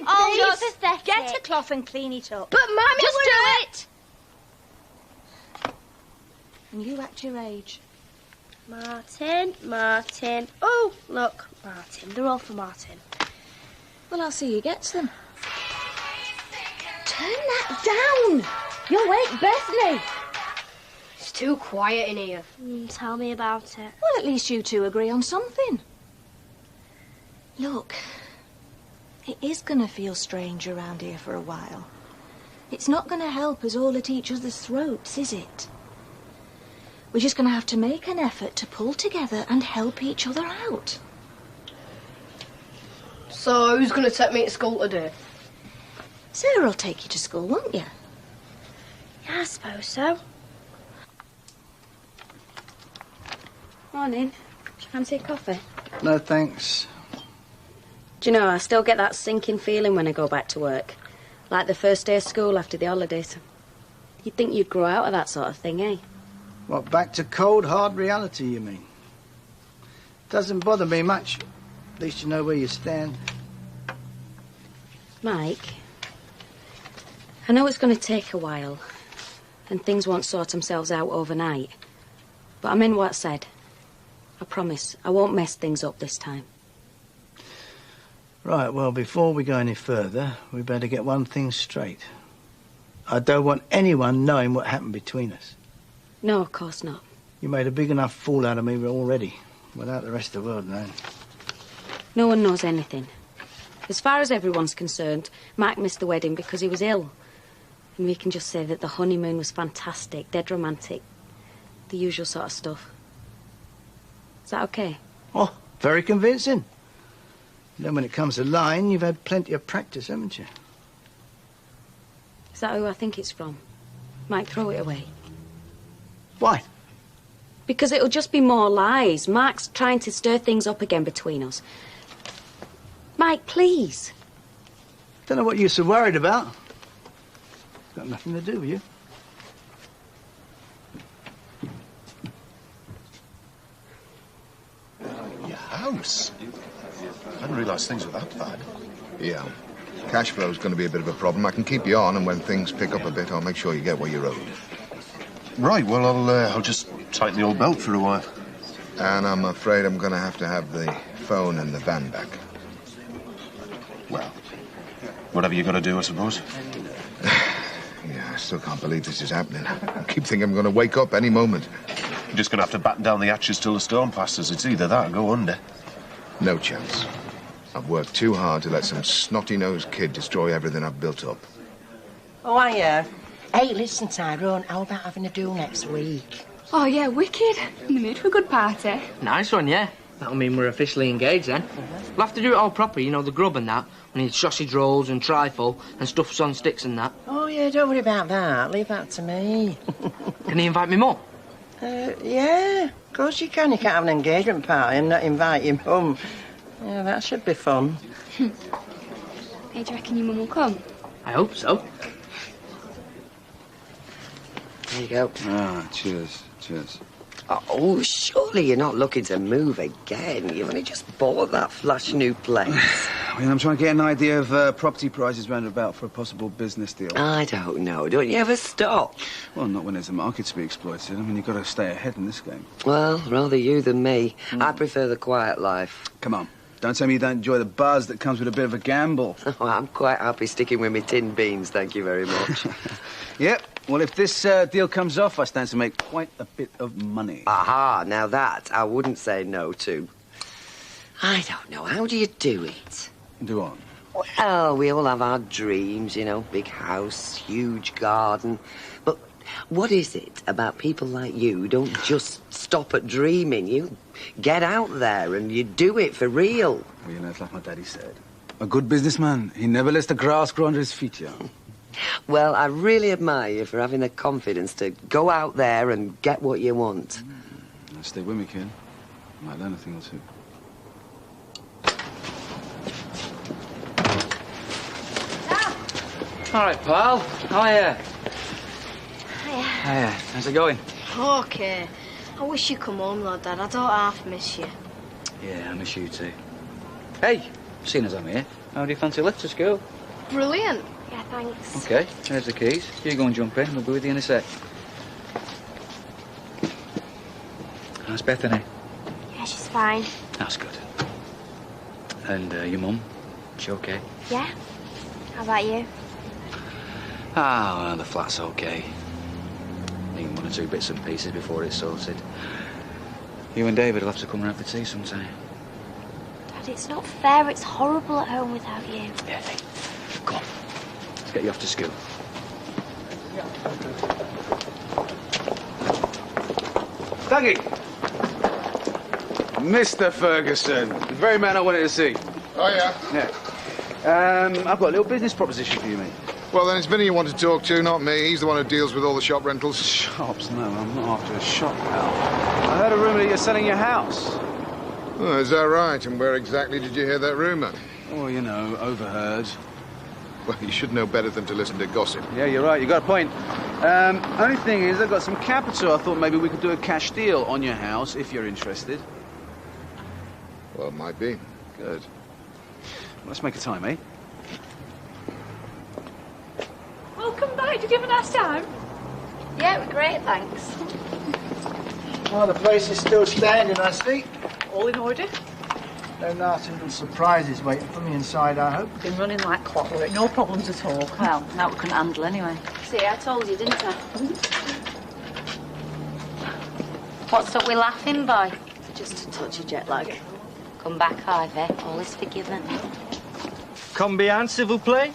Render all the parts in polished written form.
Mummy, Oh, please. you're pathetic. Get a cloth and clean it up. But, Mummy, Just do it. And you act your age. Martin, Martin. Oh, look, Martin. They're all for Martin. Well, I'll see who gets them. Turn that down. You'll wake Bethany. It's too quiet in here. Tell me about it. Well, at least you two agree on something. Look, it is going to feel strange around here for a while. It's not going to help us all at each other's throats, is it? We're just going to have to make an effort to pull together and help each other out. So, who's going to take me to school today? Sarah will take you to school, won't you? Yeah, I suppose so. Morning. Do you fancy a coffee? No, thanks. Do you know, I still get that sinking feeling when I go back to work. Like the first day of school after the holidays. You'd think you'd grow out of that sort of thing, eh? What, back to cold, hard reality, you mean? Doesn't bother me much. At least you know where you stand. Mike, I know it's going to take a while, and things won't sort themselves out overnight. But I mean what I said. I promise, I won't mess things up this time. Right, well, before we go any further, we better get one thing straight. I don't want anyone knowing what happened between us. No, of course not. You made a big enough fool out of me already, without the rest of the world knowing. No one knows anything. As far as everyone's concerned, Mike missed the wedding because he was ill. And we can just say that the honeymoon was fantastic, dead romantic. The usual sort of stuff. Is that okay? Oh, very convincing. Then when it comes to lying, you've had plenty of practice, haven't you? Is that who I think it's from? Mike, throw it away. Why? Because it'll just be more lies. Mark's trying to stir things up again between us. Mike, please. Don't know what you're so worried about. It's got nothing to do with you. Your house? I hadn't realised things were that bad. Yeah. Cash flow's going to be a bit of a problem. I can keep you on, and when things pick up a bit, I'll make sure you get what you're owed. Right, well, I'll just tighten the old belt for a while. And I'm afraid I'm going to have the phone and the van back. Well, whatever you got to do, I suppose. Yeah, I still can't believe this is happening. I keep thinking I'm going to wake up any moment. You're just going to have to batten down the hatches till the storm passes. It's either that or go under. No chance. I've worked too hard to let some snotty-nosed kid destroy everything I've built up. Oh, hiya. Hey, listen, Tyrone, how about having a do next week? Oh, yeah, wicked. In the mood for a good party. Nice one, yeah. That'll mean we're officially engaged then. We'll have to do it all proper, you know, the grub and that. We need sausage rolls and trifle and stuffs on sticks and that. Oh, yeah, don't worry about that. Leave that to me. Can he invite me more? Yeah, of course you can. You can't have an engagement party and not invite your mum. Yeah, that should be fun. Hey, do you reckon your mum will come? I hope so. There you go. Ah, cheers, cheers. Oh, surely you're not looking to move again. You've only just bought that flash new place. Well, I'm trying to get an idea of property prices round about for a possible business deal. I don't know. Don't you ever stop? Well, not when there's a market to be exploited. I mean, you've got to stay ahead in this game. Well, rather you than me. I prefer the quiet life. Come on. Don't tell me you don't enjoy the buzz that comes with a bit of a gamble. Oh, I'm quite happy sticking with my tin beans, thank you very much. Yep. Well, if this deal comes off, I stand to make quite a bit of money. Aha, now that I wouldn't say no to. I don't know, how do you do it? Do on. Well, we all have our dreams, you know, big house, huge garden. But what is it about people like you who don't just stop at dreaming? You get out there and you do it for real. Well, you know, it's like my daddy said. A good businessman, he never lets the grass grow under his feet, yeah. Well, I really admire you for having the confidence to go out there and get what you want. Stay with me, kid. Might learn a thing or two. All right, pal. How are you? Hiya. Hiya. How's it going? Okay. I wish you'd come home, though, Dad. I don't half miss you. Yeah, I miss you too. Hey, Seeing as I'm here, how do you fancy left to school? Brilliant. Yeah, thanks. OK, there's the keys. You go and jump in. We'll be with you in a sec. How's Bethany? Yeah, she's fine. That's good. And your mum? She OK? Yeah? How about you? Ah, well, the flat's OK. Need one or two bits and pieces before it's sorted. You and David will have to come round for tea sometime. Dad, it's not fair. It's horrible at home without you. Yeah, hey, come on. Let's get you off to school. Dougie! Mr. Ferguson, the very man I wanted to see. Oh, yeah? Yeah. I've got a little business proposition for you, mate. Well, then it's Vinny you want to talk to, not me. He's the one who deals with all the shop rentals. Shops? No, I'm not after a shop, pal. I heard a rumour that you're selling your house. Oh, is that right? And where exactly did you hear that rumour? Oh, you know, overheard. Well, you should know better than to listen to gossip. Yeah, you're right. You got a point. Only thing is, I've got some capital. I thought maybe we could do a cash deal on your house, if you're interested. Well, it might be. Good. Let's make a time, eh? Welcome back. Did you have a nice time? Yeah, it was great, thanks. Well, the place is still standing, I see. All in order? No nasty little surprises waiting for me inside, I hope. Been running like clockwork. No problems at all. Well, now we couldn't handle anyway. See, I told you, didn't I? What's up with laughing, boy? Just a touch of jet lag. Come back, Ivy. All is forgiven. Combien, s'il vous plaît?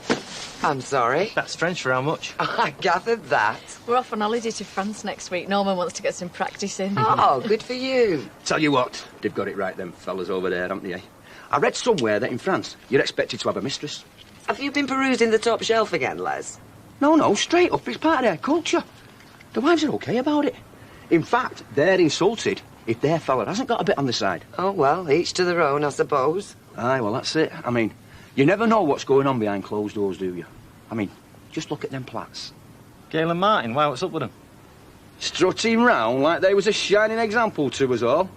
I'm sorry? That's French for how much? I gathered that. We're off on holiday to France next week. Norman wants to get some practice in. Oh, good for you. Tell you what, they've got it right, them fellas over there, haven't they? I read somewhere that in France, you're expected to have a mistress. Have you been perusing the top shelf again, Les? No, straight up, it's part of their culture. The wives are OK about it. In fact, they're insulted if their fella hasn't got a bit on the side. Oh, well, each to their own, I suppose. Aye, well, that's it. I mean, you never know what's going on behind closed doors, do you? I mean, just look at them plats. Gail and Martin, why, what's up with them? Strutting round like they was a shining example to us all.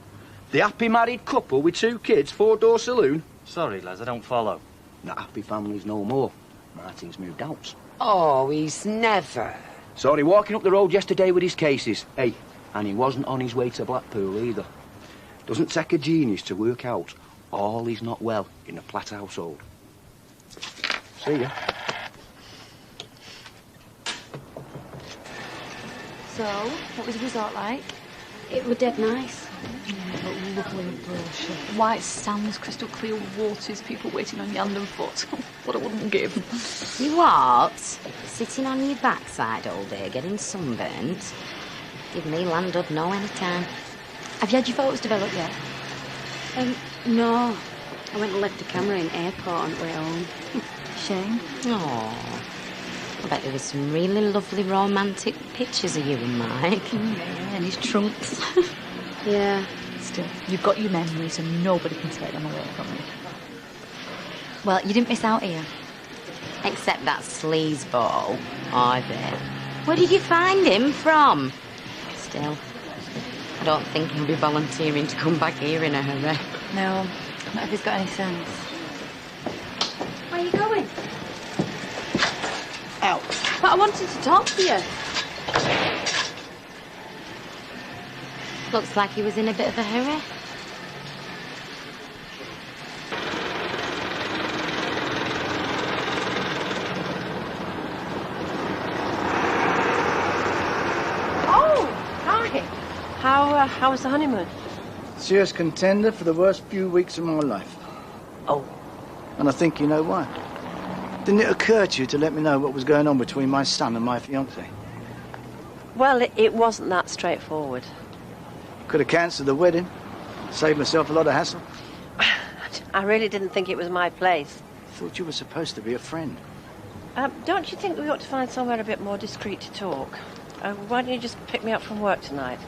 The happy married couple with 2 kids, 4-door saloon. Sorry, Les, I don't follow. Not happy families no more. Martin's moved out. Oh, he's never. Saw him walking up the road yesterday with his cases. Hey, and he wasn't on his way to Blackpool either. Doesn't take a genius to work out all is not well in the Platt household. See ya. So, what was the resort like? It were dead nice. Yeah, but lovely brochure. White sands, crystal clear waters, people waiting on hand and foot. What I wouldn't give. You what? Sitting on your backside all day, getting sunburnt? Give me land up no any time. Have you had your photos developed yet? No. I went and left the camera in airport on the way home. Shame. Oh. I bet there was some really lovely romantic pictures of you and Mike. Yeah, and his trunks. Yeah. Still, you've got your memories and nobody can take them away from you. Well, you didn't miss out here. Except that sleazeball, Ivy. Where did you find him from? Still, I don't think he'll be volunteering to come back here in a hurry. No, not if he's got any sense. Where are you going? Out. But I wanted to talk to you. Looks like he was in a bit of a hurry. How was the honeymoon? Serious contender for the worst few weeks of my life. Oh. And I think you know why. Didn't it occur to you to let me know what was going on between my son and my fiancée? Well, it wasn't that straightforward. Could have cancelled the wedding. Saved myself a lot of hassle. I really didn't think it was my place. Thought you were supposed to be a friend. Don't you think we ought to find somewhere a bit more discreet to talk? Why don't you just pick me up from work tonight?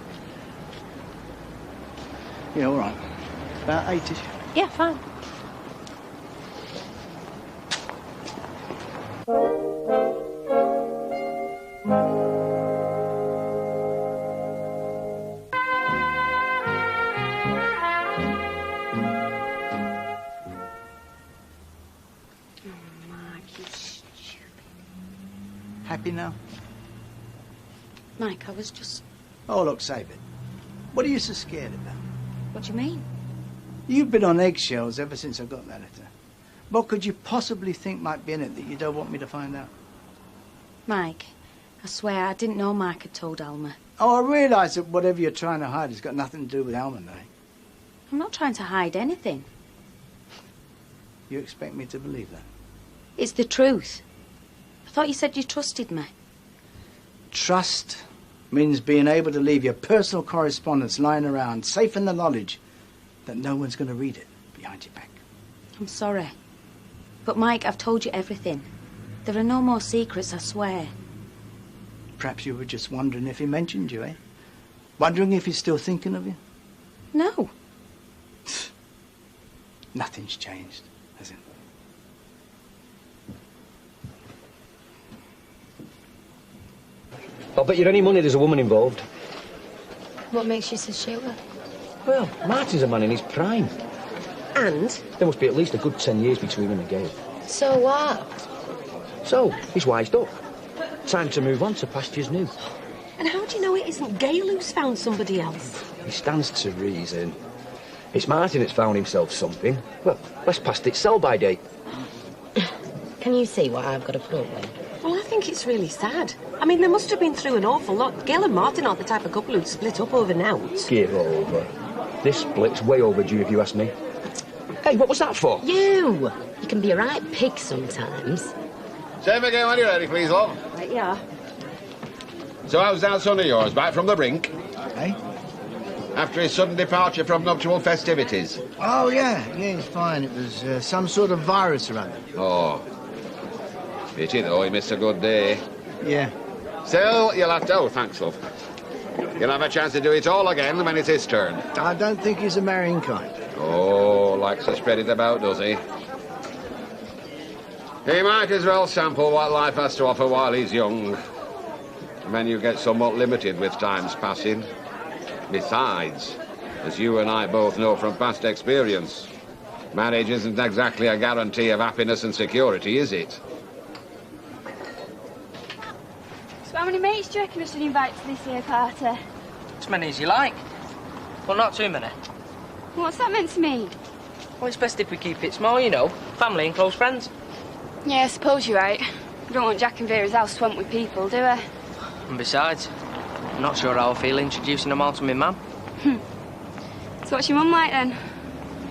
Yeah, all right. About 8-ish. Yeah, fine. you stupid. Happy now? Mike, I was just... Oh, look, save it. What are you so scared about? What do you mean? You've been on eggshells ever since I got that letter. What could you possibly think might be in it that you don't want me to find out? Mike, I swear I didn't know Mike had told Alma. Oh, I realise that whatever you're trying to hide has got nothing to do with Alma, eh? I'm not trying to hide anything. You expect me to believe that? It's the truth. I thought you said you trusted me. Trust means being able to leave your personal correspondence lying around, safe in the knowledge that no one's going to read it behind your back. I'm sorry. But, Mike, I've told you everything. There are no more secrets, I swear. Perhaps you were just wondering if he mentioned you, eh? Wondering if he's still thinking of you? No. Nothing's changed, has it? I'll bet you any money there's a woman involved. What makes you so sure? Well, Martin's a man in his prime. And? There must be at least a good 10 years between him and Gail. So what? So, he's wised up. Time to move on to pastures new. And how do you know it isn't Gail who's found somebody else? He stands to reason. It's Martin that's found himself something. Well, less past its sell-by date. Can you see what I've got to put up with? Well, I think it's really sad. I mean, they must have been through an awful lot. Gail and Martin aren't the type of couple who'd split up overnight. Give over. This split's way overdue, if you ask me. Hey, what was that for? You can be a right pig sometimes. Say him again when you're ready, please, love. Right, yeah. So how's that son of yours, back from the brink? Eh? After his sudden departure from nuptial festivities? Oh, yeah, he's fine. It was some sort of virus around him. Oh. Pity, though, he missed a good day. Yeah. Still, you'll have to... Oh, thanks, love. You'll have a chance to do it all again when it's his turn. I don't think he's a marrying kind. Oh, likes to spread it about, does he? He might as well sample what life has to offer while he's young. And then you get somewhat limited with time's passing. Besides, as you and I both know from past experience, marriage isn't exactly a guarantee of happiness and security, is it? So how many mates do you reckon I should invite to this here party? As many as you like. Well, not too many. What's that meant to mean? Well, it's best if we keep it small, you know. Family and close friends. Yeah, I suppose you're right. We don't want Jack and Vera's house swamped with people, do we? And besides, I'm not sure how I feel introducing them all to my mum. So what's your mum like, then?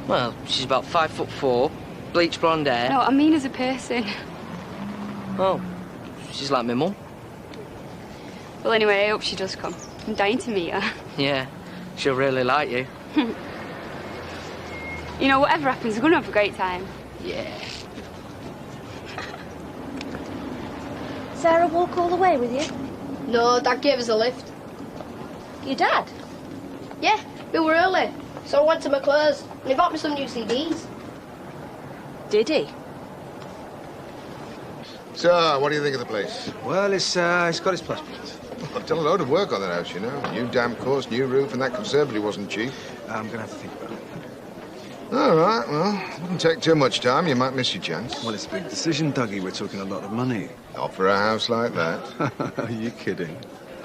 Well, she's about 5'4", bleached blonde hair. No, I mean as a person. Oh, she's like my mum. Well, anyway, I hope she does come. I'm dying to meet her. Yeah, she'll really like you. You know, whatever happens, we're going to have a great time. Yeah. Sarah walk all the way with you? No, Dad gave us a lift. Your dad? Yeah, we were early, so I went to McClure's and he bought me some new CDs. Did he? So, what do you think of the place? Well, it's got its plus points. I've done a load of work on that house, you know. New damp course, new roof, and that conservatory wasn't cheap. I'm going to have to think about it. All right, well, wouldn't take too much time. You might miss your chance. Well, it's a big decision, Dougie. We're talking a lot of money. Not for a house like that. Are you kidding?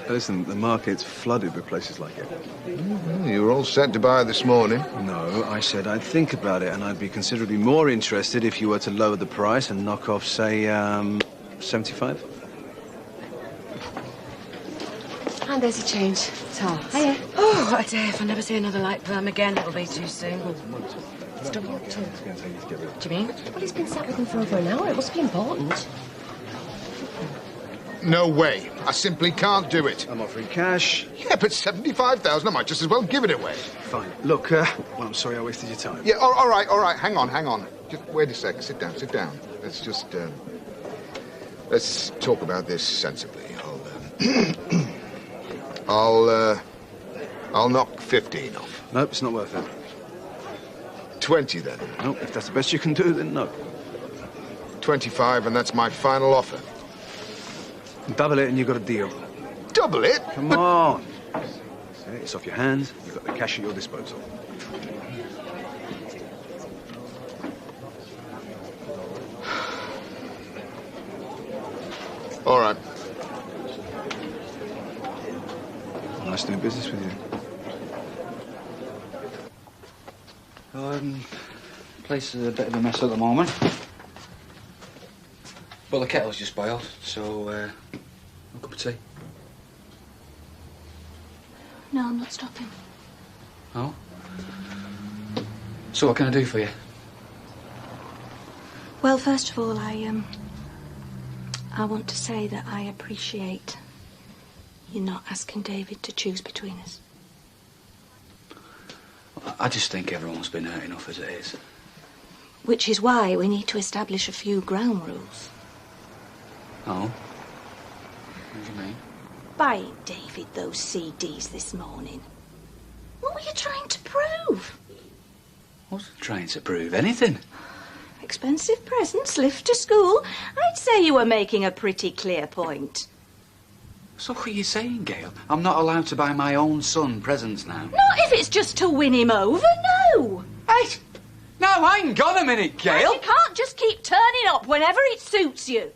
Listen, the market's flooded with places like it. Well, you were all set to buy this morning. No, I said I'd think about it, and I'd be considerably more interested if you were to lower the price and knock off, say, 75. And there's a change. Tom. Hiya. Oh, what a day. If I never see another light perm again, it'll be too soon. It's double up, Tom. What do you mean? Well, he's been sat with him for over an hour. It must be important. No way. I simply can't do it. I'm offering cash. Yeah, but 75,000, I might just as well give it away. Fine. Look, well, I'm sorry I wasted your time. Yeah, all right. Hang on. Just wait a sec. Sit down. Let's just, let's talk about this sensibly. I'll knock 15 off. Nope, it's not worth it. 20 then. Nope, if that's the best you can do, then no. 25, and that's my final offer. Double it and you've got a deal. Double it? Come on. It's off your hands. You've got the cash at your disposal. All right. Nice doing business with you. Place is a bit of a mess at the moment. Well, the kettle's just boiled, so, a cup of tea. No, I'm not stopping. Oh? So what can I do for you? Well, first of all, I want to say that I appreciate you not asking David to choose between us. I just think everyone's been hurt enough as it is. Which is why we need to establish a few ground rules. Oh? What do you mean? Buying David those CDs this morning. What were you trying to prove? I wasn't trying to prove anything. Expensive presents, lift to school. I'd say you were making a pretty clear point. So what are you saying, Gail? I'm not allowed to buy my own son presents now? Not if it's just to win him over, no. Hey! Now, hang on a minute, Gail. And you can't just keep turning up whenever it suits you.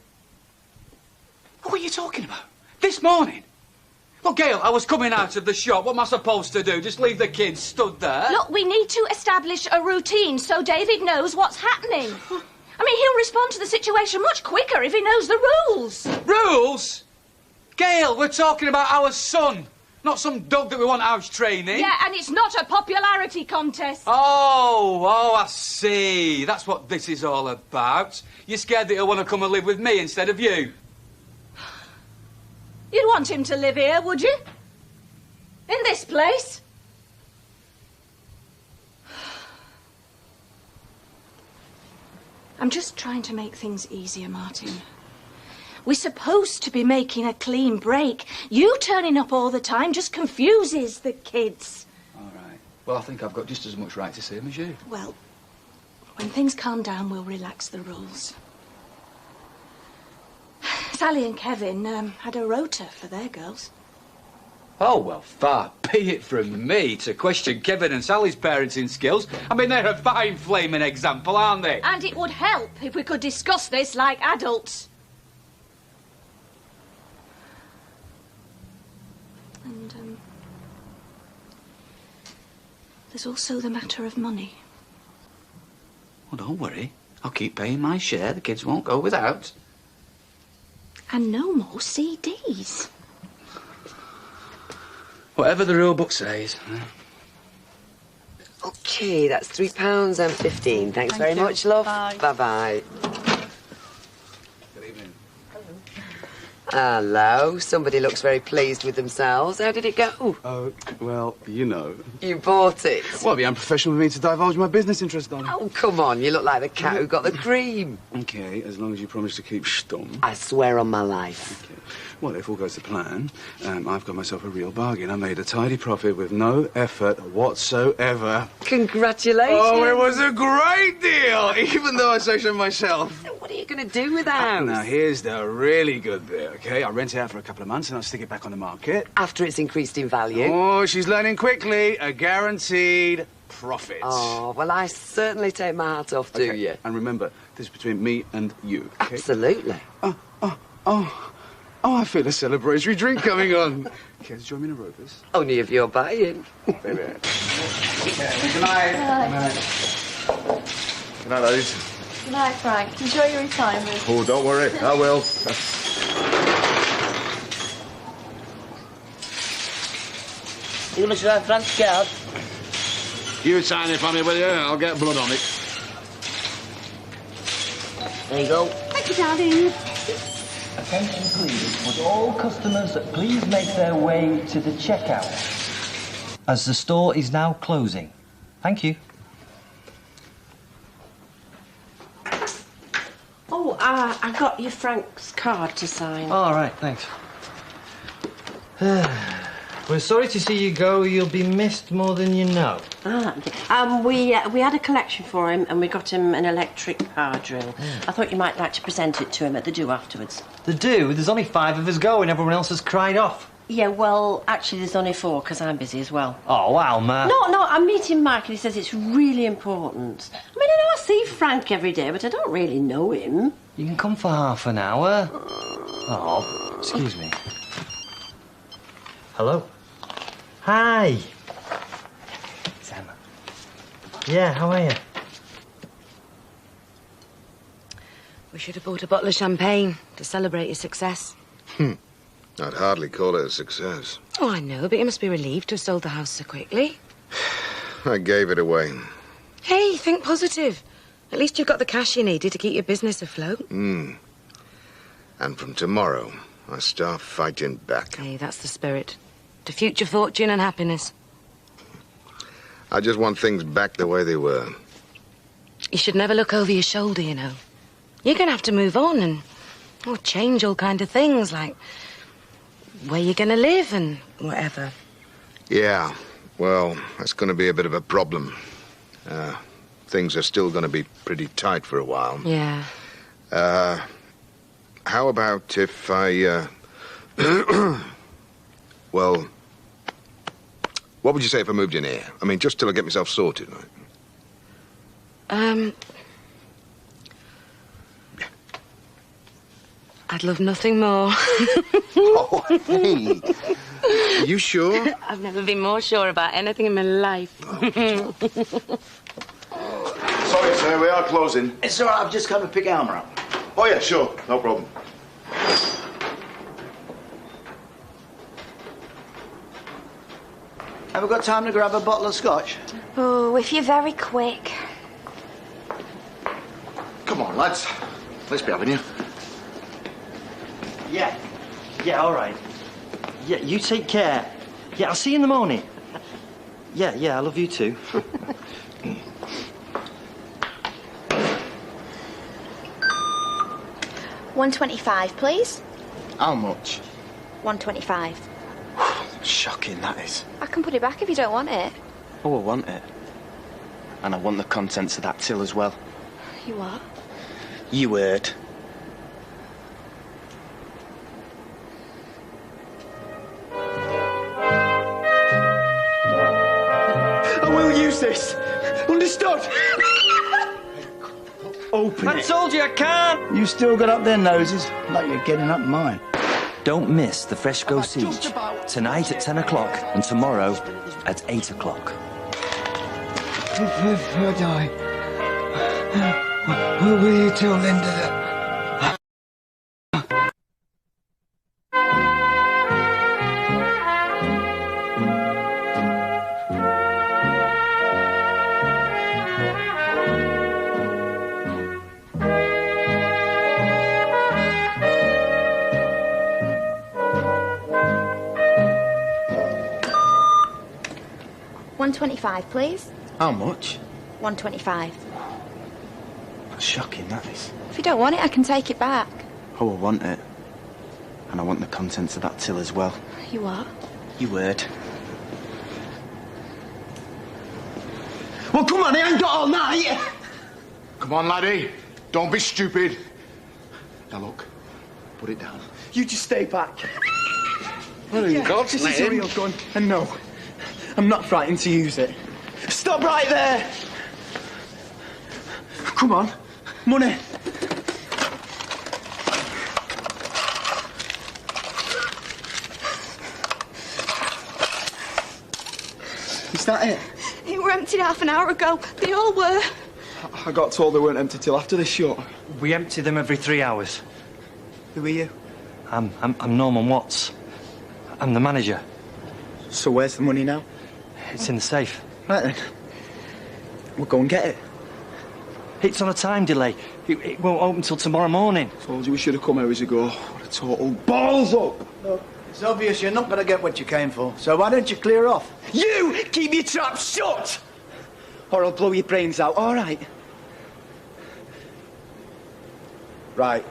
What are you talking about? This morning? Look, Gail, I was coming out of the shop. What am I supposed to do? Just leave the kids stood there? Look, we need to establish a routine so David knows what's happening. I mean, he'll respond to the situation much quicker if he knows the rules. Rules? Gail, we're talking about our son, not some dog that we want house training. Yeah, and it's not a popularity contest. Oh, I see. That's what this is all about. You're scared that he'll want to come and live with me instead of you. You'd want him to live here, would you? In this place? I'm just trying to make things easier, Martin. We're supposed to be making a clean break. You turning up all the time just confuses the kids. All right. Well, I think I've got just as much right to see him as you. Well, when things calm down, we'll relax the rules. Sally and Kevin had a rota for their girls. Oh, well, far be it from me to question Kevin and Sally's parenting skills. I mean, they're a fine flaming example, aren't they? And it would help if we could discuss this like adults. And, there's also the matter of money. Well, don't worry. I'll keep paying my share. The kids won't go without. And no more CDs. Whatever the rule book says. OK, that's £3.15. Thanks very much, love. Bye. Bye-bye. Good evening. Hello. Somebody looks very pleased with themselves. How did it go? Oh, well, you know. You bought it? Well, it'd be unprofessional for me to divulge my business interest, darling. Oh, come on. You look like the cat who got the cream. OK, as long as you promise to keep stum. I swear on my life. Okay. Well, if all goes to plan, I've got myself a real bargain. I made a tidy profit with no effort whatsoever. Congratulations. Oh, it was a great deal, even though I say so myself. What are you going to do with the house? Now, here's the really good bit, OK? I'll rent it out for a couple of months and I'll stick it back on the market. After it's increased in value? Oh, she's learning quickly. A guaranteed profit. Oh, well, I certainly take my hat off to you. And remember, this is between me and you, OK? Absolutely. Oh, I feel a celebratory drink coming on. Care to join me in a Rovers? Only if you're buying. Baby. Good night. Good night. Good night, ladies. Good night, Frank. Enjoy your retirement. Oh, don't worry. I will. You want to sign Frank's card? You sign it for me, will you? I'll get blood on it. There you go. Thank you, darling. Attention please, would all customers please make their way to the checkout, as the store is now closing. Thank you. Oh, I got you Frank's card to sign. All right, thanks. We're sorry to see you go. You'll be missed more than you know. We had a collection for him and we got him an electric power drill. I thought you might like to present it to him at the do afterwards. The do? There's only 5 of us going. Everyone else has cried off. Yeah, well, actually there's only 4 because I'm busy as well. Oh, wow, ma. No, I'm meeting Mike and he says it's really important. I mean, I know I see Frank every day, but I don't really know him. You can come for half an hour. Oh, excuse me. Hello? Hi! It's Emma. Yeah, how are you? We should have bought a bottle of champagne to celebrate your success. I'd hardly call it a success. Oh, I know, but you must be relieved to have sold the house so quickly. I gave it away. Hey, think positive. At least you've got the cash you needed to keep your business afloat. And from tomorrow, I start fighting back. Hey, that's the spirit. To future fortune and happiness. I just want things back the way they were. You should never look over your shoulder, you know. You're going to have to move on and change all kind of things, like where you're going to live and whatever. Yeah, well, that's going to be a bit of a problem. Things are still going to be pretty tight for a while. Yeah. How about if I, well, what would you say if I moved in here? I mean, just till I get myself sorted, right? I'd love nothing more. Oh, hey. Are you sure? I've never been more sure about anything in my life. Sorry, sir, we are closing. It's all right, I've just come to pick Alma up. Oh, yeah, sure, no problem. Have we got time to grab a bottle of scotch? Oh, if you're very quick. Come on, lads. Let's be having you. Yeah. Yeah, all right. Yeah, you take care. Yeah, I'll see you in the morning. Yeah, I love you too. $1.25, please. How much? $1.25. Shocking, that is. I can put it back if you don't want it. Oh, I want it. And I want the contents of that till as well. You what? You heard. I will use this. Understood? Open I it. told you I can't! You still got up their noses, like you're getting up mine. Don't miss the Fresco Siege. Tonight at 10 o'clock and tomorrow at 8 o'clock. If I die, will you tell Linda that? $1.25, please. How much? $1.25. That's shocking, that is. If you don't want it, I can take it back. Oh, I want it. And I want the contents of that till as well. You what? You heard. Well, come on, I ain't got all night. Come on, laddie. Don't be stupid. Now, look. Put it down. You just stay back. Well, you got This is a real gun, and no, I'm not frightened to use it. Stop right there! Come on, money. Is that it? They were emptied half an hour ago. They all were. I got told they weren't empty till after this shot. We empty them every 3 hours. Who are you? I'm Norman Watts. I'm the manager. So where's the money now? It's in the safe. Right then. We'll go and get it. It's on a time delay. It won't open till tomorrow morning. Told you we should have come hours ago. What a total balls up! It's obvious you're not going to get what you came for, so why don't you clear off? You keep your trap shut! Or I'll blow your brains out, all right? Right.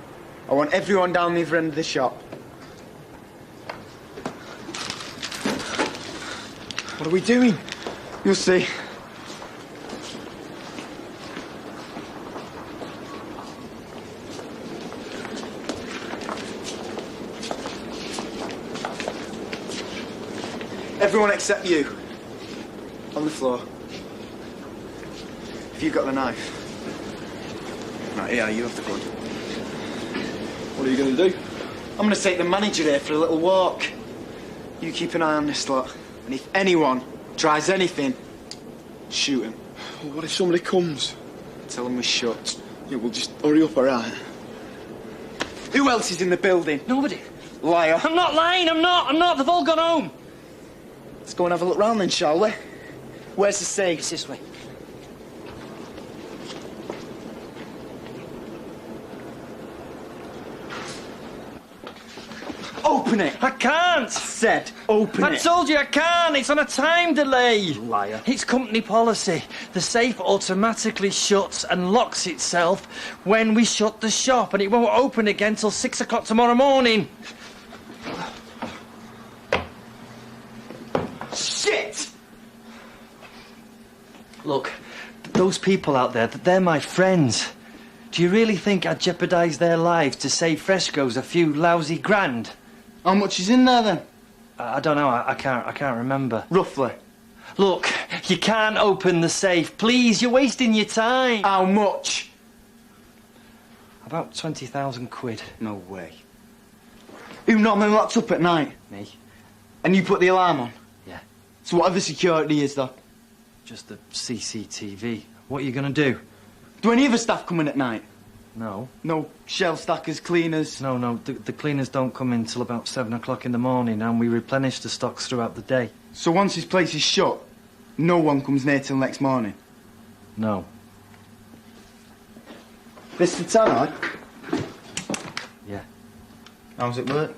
I want everyone down the other end of the shop. What are we doing? You'll see. Everyone except you. On the floor. If you've got the knife. Right, here, you have the gun. What are you going to do? I'm going to take the manager here for a little walk. You keep an eye on this lot. And if anyone tries anything, shoot him. Well, what if somebody comes? Tell them we're shut. Yeah, we'll just hurry up, all right? Who else is in the building? Nobody. Liar. I'm not lying, I'm not. They've all gone home. Let's go and have a look round then, shall we? Where's the safe? It's this way. Open it! I can't! I said, open it! I told you I can't! It's on a time delay! Liar. It's company policy. The safe automatically shuts and locks itself when we shut the shop, and it won't open again till 6 o'clock tomorrow morning. Shit! Look, those people out there, they're my friends. Do you really think I'd jeopardise their lives to save Fresco's a few lousy grand? How much is in there then? I don't know. I can't remember. Roughly. Look, you can't open the safe. Please, you're wasting your time. How much? About 20,000 quid. No way. Who normally locks up at night? Me. And you put the alarm on? Yeah. So whatever security is though? Just the CCTV. What are you going to do? Do any other staff come in at night? No. No shelf stackers, cleaners? No. The cleaners don't come in till about 7 o'clock in the morning, and we replenish the stocks throughout the day. So once this place is shut, no one comes near till next morning? No. This the tannoy? Yeah. How's it work?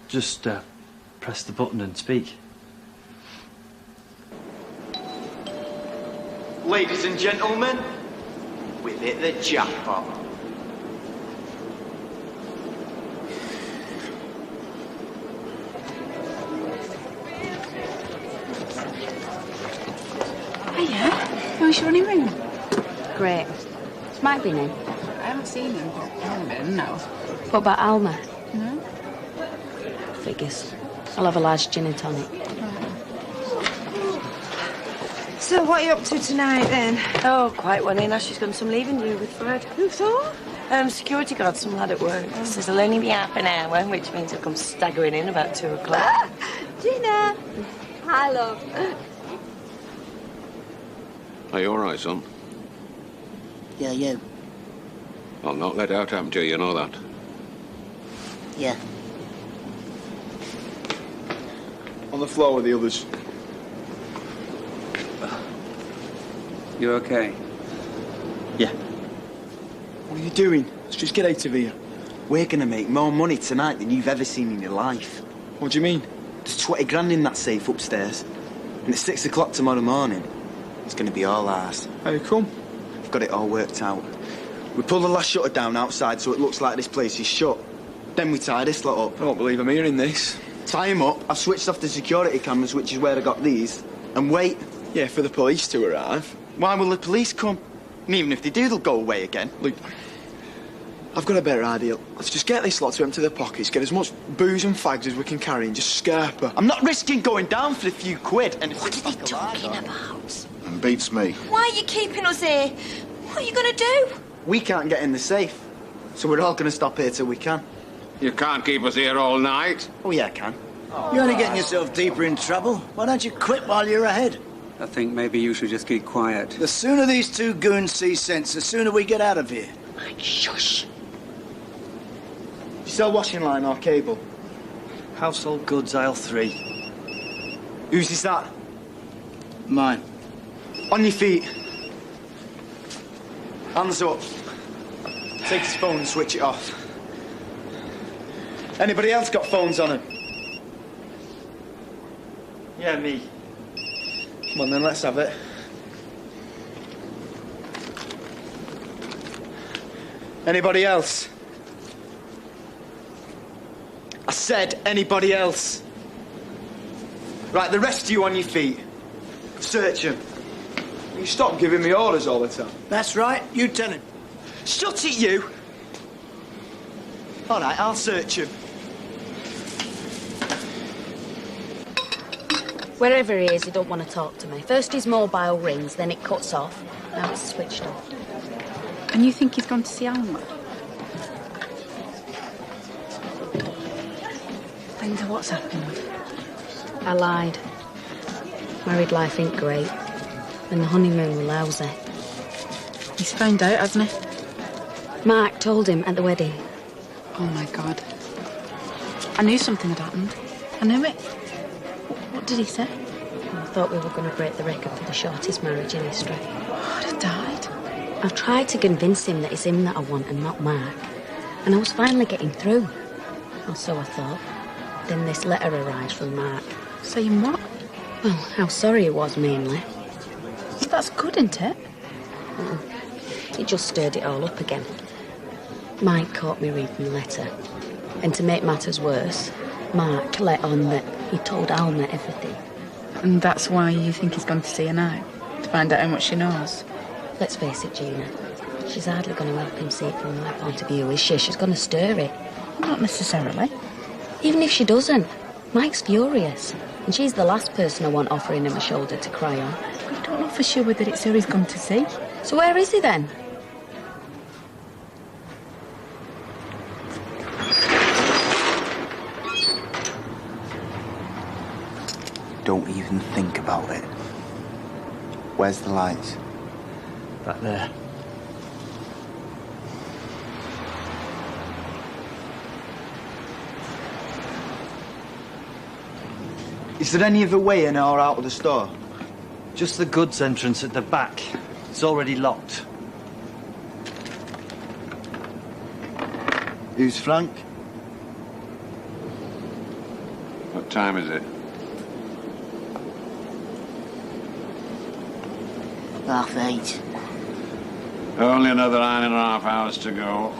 Just press the button and speak. Ladies and gentlemen, we've hit the jackpot. Hiya. How's your honeymoon? Great. Has Mike been in? I haven't seen him, but I haven't been, no. What about Alma? No? Figures. I'll have a large gin and tonic. So what are you up to tonight, then? Oh, quite one in. She's done some leaving do with Fred. Who thought? Security guard, some lad at work. Says it'll only be half an hour, which means he'll come staggering in about 2 o'clock. Gina! Hi, love. Are you all right, son? Yeah, you. I'll not let out happen to you, you know that. Yeah. On the floor with the others. You okay? Yeah. What are you doing? Let's just get out of here. We're gonna make more money tonight than you've ever seen in your life. What do you mean? There's 20 grand in that safe upstairs. And at 6 o'clock tomorrow morning, it's gonna be all ours. How you come? I've got it all worked out. We pull the last shutter down outside so it looks like this place is shut. Then we tie this lot up. I don't believe I'm hearing this. Tie him up, I've switched off the security cameras, which is where I got these, and wait. Yeah, for the police to arrive. Why will the police come? And even if they do, they'll go away again. Look, I've got a better idea. Let's just get this lot to empty their pockets, get as much booze and fags as we can carry and just scalp her. I'm not risking going down for a few quid. And What are they talking about? And beats me. Why are you keeping us here? What are you going to do? we can't get in the safe, so we're all going to stop here till we can. You can't keep us here all night. Oh, yeah, I can. You're only getting yourself deeper in trouble. Why don't you quit while you're ahead? I think maybe you should just keep quiet. The sooner these two goons see sense, the sooner we get out of here. Mike, shush. You sell washing line or cable? Household goods, aisle 3. Whose is that? Mine. On your feet. Hands up. Take his phone and switch it off. Anybody else got phones on him? Yeah, me. Come on then, let's have it. Anybody else? I said anybody else. Right, the rest of you on your feet. Search him. You stop giving me orders all the time. That's right, you tell him. Shut it, you! All right, I'll search him. Wherever he is, he don't want to talk to me. First his mobile rings, then it cuts off. Now it's switched off. And you think he's gone to see Alma? Linda, what's happened? I lied. Married life ain't great. And the honeymoon was lousy. He's found out, hasn't he? Mark told him at the wedding. Oh, my God. I knew something had happened. I knew it. What did he say? I thought we were going to break the record for the shortest marriage in history. I'd have died. I've tried to convince him that it's him that I want and not Mark. And I was finally getting through. Or so I thought. Then this letter arrived from Mark. Saying what? Well, how sorry he was, mainly. Well, that's good, isn't it? It just stirred it all up again. Mike caught me reading the letter. And to make matters worse, Mark let on that he told Alma everything. And that's why you think he's gone to see her now? To find out how much she knows? Let's face it, Gina. She's hardly going to help him see it from my point of view, is she? She's going to stir it. Not necessarily. Even if she doesn't, Mike's furious. And she's the last person I want offering him a shoulder to cry on. I don't know for sure whether it's her he's gone to see. So where is he then? Don't even think about it. Where's the lights? Back there. Is there any other way in or out of the store? Just the goods entrance at the back. It's already locked. Who's Frank? What time is it? 8:30. Only another 9.5 hours to go.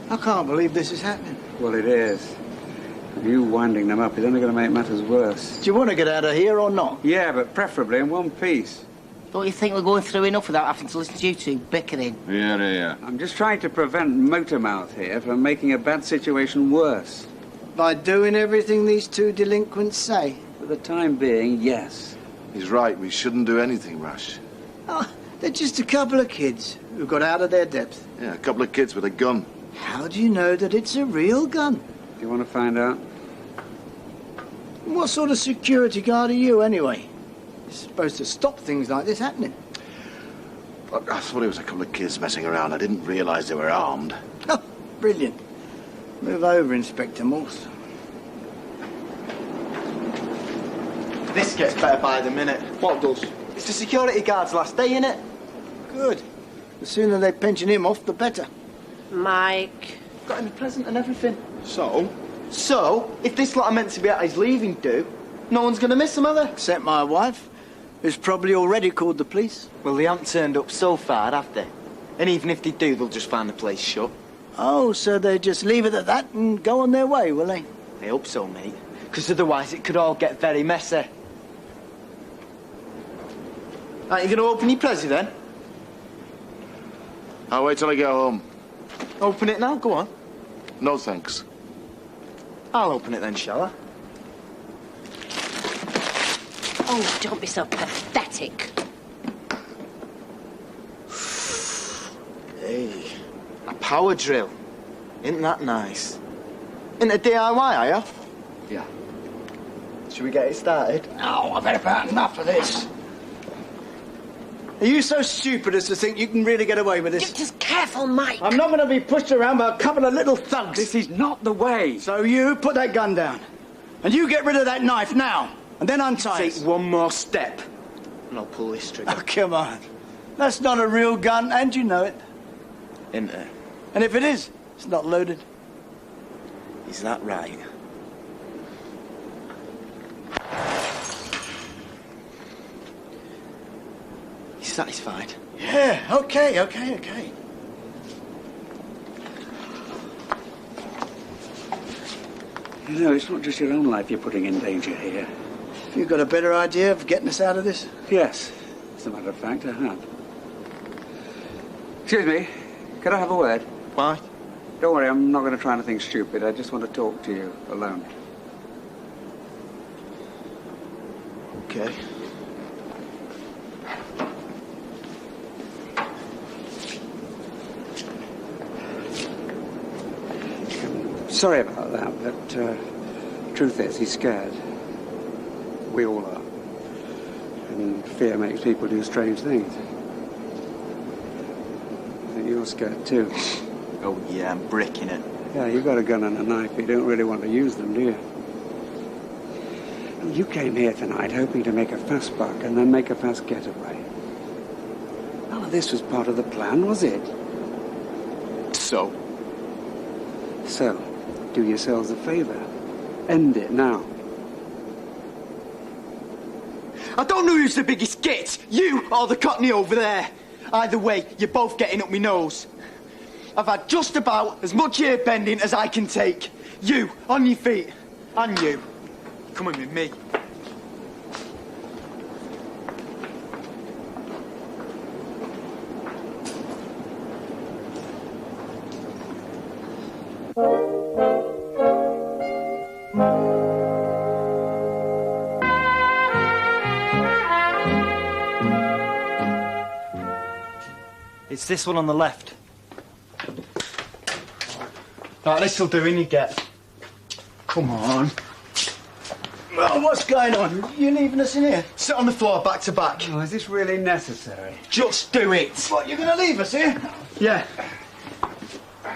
I can't believe this is happening. Well, it is. You winding them up is only going to make matters worse. Do you want to get out of here or not? Yeah, but preferably in one piece. Don't you think we're going through enough without having to listen to you two bickering? Here. I'm just trying to prevent Motormouth here from making a bad situation worse. By doing everything these two delinquents say? For the time being, yes. He's right. We shouldn't do anything rash. Oh, they're just a couple of kids who got out of their depth. Yeah, a couple of kids with a gun. How do you know that it's a real gun? Do you want to find out? What sort of security guard are you, anyway? You're supposed to stop things like this happening. Look, I thought it was a couple of kids messing around. I didn't realise they were armed. Oh, brilliant. Move over, Inspector Morse. This gets better by the minute. What does? It's the security guard's last day, innit? Good. The sooner they pension him off, the better. Mike. Got him a present and everything. So, if this lot are meant to be at his leaving do, no one's going to miss him, are they? Except my wife, who's probably already called the police. Well, they haven't turned up so far, have they? And even if they do, they'll just find the place shut. Oh, so they just leave it at that and go on their way, will they? I hope so, mate. Because otherwise it could all get very messy. Aren't you going to open your present then? I'll wait till I get home. Open it now, go on. No thanks. I'll open it then, shall I? Oh, don't be so pathetic. Hey, a power drill. Isn't that nice? Into DIY, are you? Yeah. Should we get it started? Oh, I've had about enough of this. Are you so stupid as to think you can really get away with this? Just careful, Mike. I'm not going to be pushed around by a couple of little thugs. This is not the way. So you put that gun down. And you get rid of that knife now. And then untie Take it. one more step, and I'll pull this trigger. Oh, come on. That's not a real gun, and you know it. Isn't it? And if it is, it's not loaded. Is that right? You satisfied? Yeah, okay. You know, it's not just your own life you're putting in danger here. You got a better idea of getting us out of this? Yes, as a matter of fact, I have. Excuse me, could I have a word? Why? Don't worry, I'm not going to try anything stupid. I just want to talk to you alone. Okay. Sorry about that, but truth is, he's scared. We all are. And fear makes people do strange things. I think you're scared too. Oh, yeah, I'm bricking it. Yeah, you've got a gun and a knife, but you don't really want to use them, do you? You came here tonight hoping to make a fast buck and then make a fast getaway. None of this was part of the plan, was it? So, do yourselves a favour. End it now. I don't know who's the biggest git, you or the cockney over there. Either way, you're both getting up my nose. I've had just about as much ear bending as I can take. You, on your feet. And you, coming with me. It's this one on the left. Right, this'll do, in you get. Come on. Well, what's going on? You leaving us in here? Sit on the floor, back to back. Oh, is this really necessary? Just do it. What, you're going to leave us here? Yeah.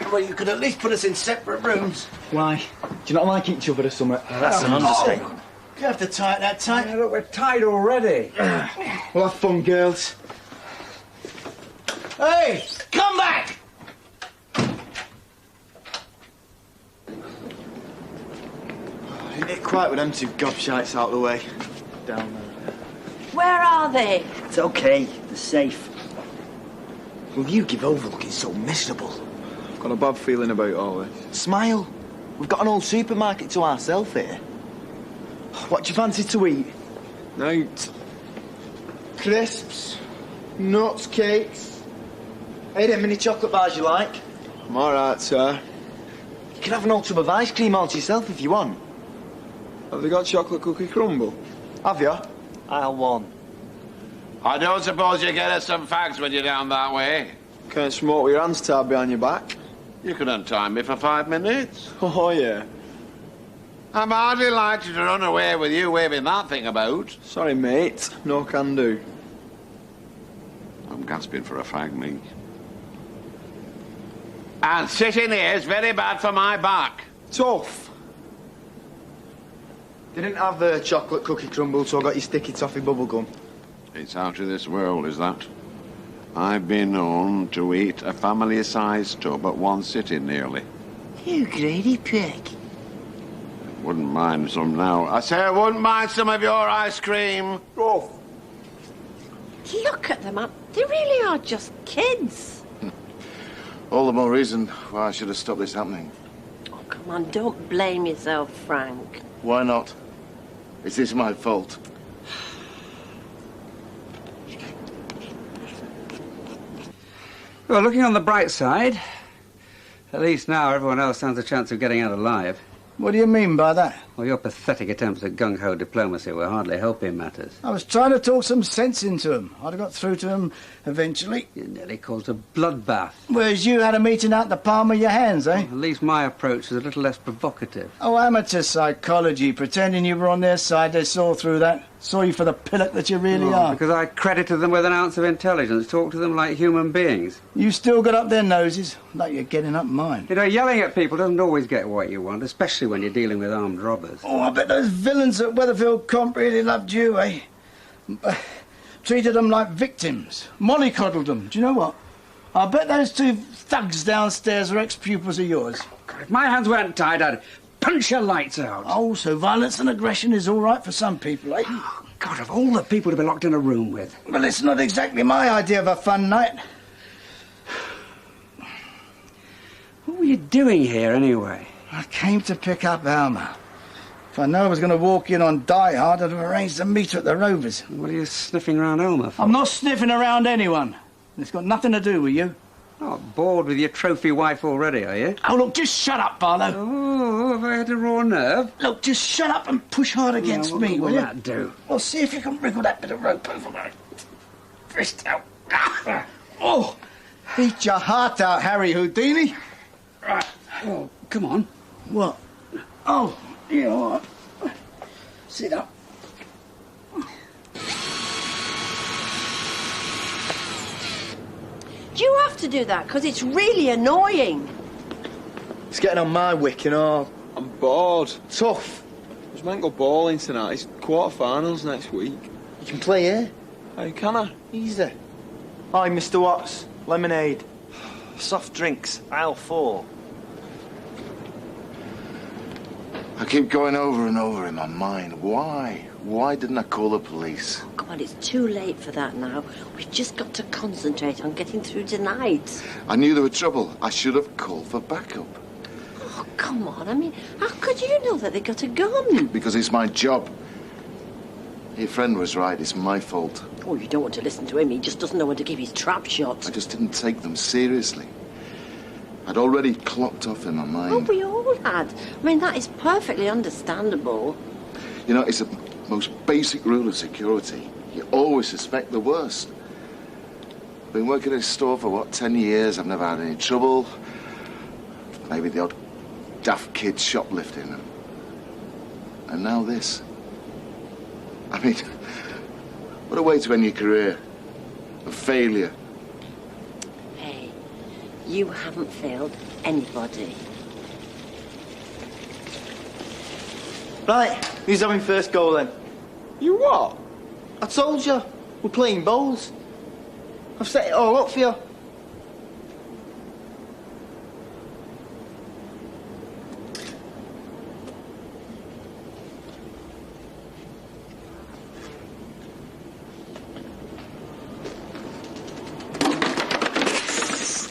Well, you could at least put us in separate rooms. Why? Do you not like each other or something? That's an understatement. You have to tie it that tight. Yeah, look, we're tied already. Well, have fun, girls. Hey, come back! Ain't it quiet with them two gobshites out of the way? Down there. Where are they? It's okay. They're safe. Will you give over looking so miserable? I've got a bad feeling about all this. Smile. We've got an old supermarket to ourselves here. What do you fancy to eat? Night. Crisps, nuts, cakes. Hey, them mini chocolate bars you like? I'm all right, sir. You can have an ultra of ice cream all to yourself if you want. Have they got chocolate cookie crumble? Have you? Aisle one. I don't suppose you get us some fags when you're down that way. Can't smoke with your hands tied behind your back. You could untie me for 5 minutes. Oh, yeah. I'm hardly likely to run away with you waving that thing about. Sorry, mate. No can do. I'm gasping for a fag, me. And sitting here is very bad for my back. Tough. Didn't have chocolate cookie crumble, so I got your sticky toffee bubble gum. It's out of this world, is that? I've been known to eat a family-sized tub at one sitting, nearly. You greedy pig. Wouldn't mind some now. I say I wouldn't mind some of your ice cream. Oh. Look at them, man. They really are just kids. All the more reason why I should have stopped this happening. Oh, come on, don't blame yourself, Frank. Why not? Is this my fault? Well, looking on the bright side, at least now everyone else stands a chance of getting out alive. What do you mean by that? Well, your pathetic attempts at gung-ho diplomacy were hardly helping matters. I was trying to talk some sense into him. I'd have got through to him eventually. You nearly caused a bloodbath. Whereas you had a meeting out the palm of your hands, eh? Well, at least my approach was a little less provocative. Oh, amateur psychology. Pretending you were on their side, they saw through that. Saw you for the pillock that you really are. Because I credited them with an ounce of intelligence, talked to them like human beings. You still got up their noses, like you're getting up mine. You know, yelling at people doesn't always get what you want, especially when you're dealing with armed robbers. Oh, I bet those villains at Weatherfield Comp really loved you, eh? Treated them like victims. Mollycoddled them. Do you know what? I bet those two thugs downstairs are ex-pupils of yours. God, if my hands weren't tied, I'd punch your lights out. Oh, so violence and aggression is all right for some people, eh? Oh, God, of all the people to be locked in a room with. Well, it's not exactly my idea of a fun night. What were you doing here, anyway? I came to pick up Alma. If I know I was going to walk in on Die Hard, I'd have arranged to meet her at the Rovers. What are you sniffing around Alma for? I'm not sniffing around anyone. It's got nothing to do with you. Oh, bored with your trophy wife already, are you? Oh, look, just shut up, Barlow. Oh, have I had a raw nerve? Look, just shut up and push hard against me, will you? What will that do? Well, see if you can wriggle that bit of rope over my wrist out. Oh, eat your heart out, Harry Houdini. Right. Oh, come on. What? Oh, yeah, all right. Sit up. Do you have to do that? Because it's really annoying. It's getting on my wick, you know. I'm bored. Tough. I was meant to go bowling tonight. It's quarter-finals next week. You can play here. Hey, can I? Easy. Hi, Mr. Watts. Lemonade. Soft drinks, aisle 4. I keep going over and over in my mind. Why? Why didn't I call the police? Oh, God, it's too late for that now. We've just got to concentrate on getting through tonight. I knew there was trouble. I should have called for backup. Oh, come on. I mean, how could you know that they got a gun? Because it's my job. Your friend was right. It's my fault. Oh, you don't want to listen to him. He just doesn't know when to give his trap shot. I just didn't take them seriously. I'd already clocked off in my mind. Oh, we all had. I mean, that is perfectly understandable. You know, it's the most basic rule of security. You always suspect the worst. I've been working in a store for, 10 years. I've never had any trouble. Maybe the odd daft kid shoplifting. And now this. I mean, what a way to end your career. A failure. Hey, you haven't failed anybody. Right, who's having first goal then? You what? I told you, we're playing bowls. I've set it all up for you.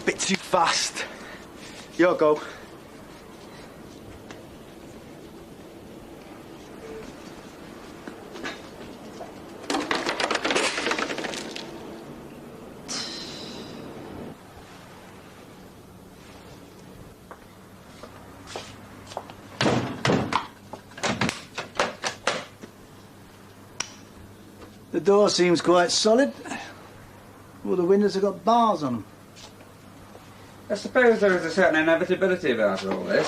Bit too fast. Your go. The door seems quite solid. All the windows have got bars on them. I suppose there is a certain inevitability about all this.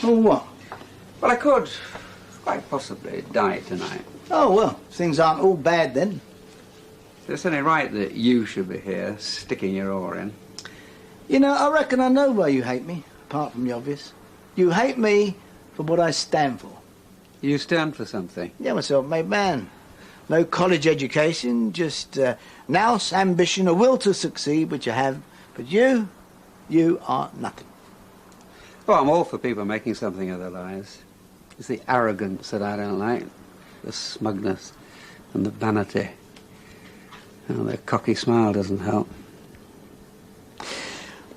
Oh, what? Well, I could quite possibly die tonight. Oh, well, things aren't all bad then. It's only right that you should be here, sticking your oar in. You know, I reckon I know why you hate me, apart from the obvious. You hate me for what I stand for. You stand for something? Yeah, I'm a self-made man. No college education, just nous, ambition, a will to succeed, which I have. But you are nothing. Well, I'm all for people making something of their lives. It's the arrogance that I don't like, the smugness and the vanity. And the cocky smile doesn't help.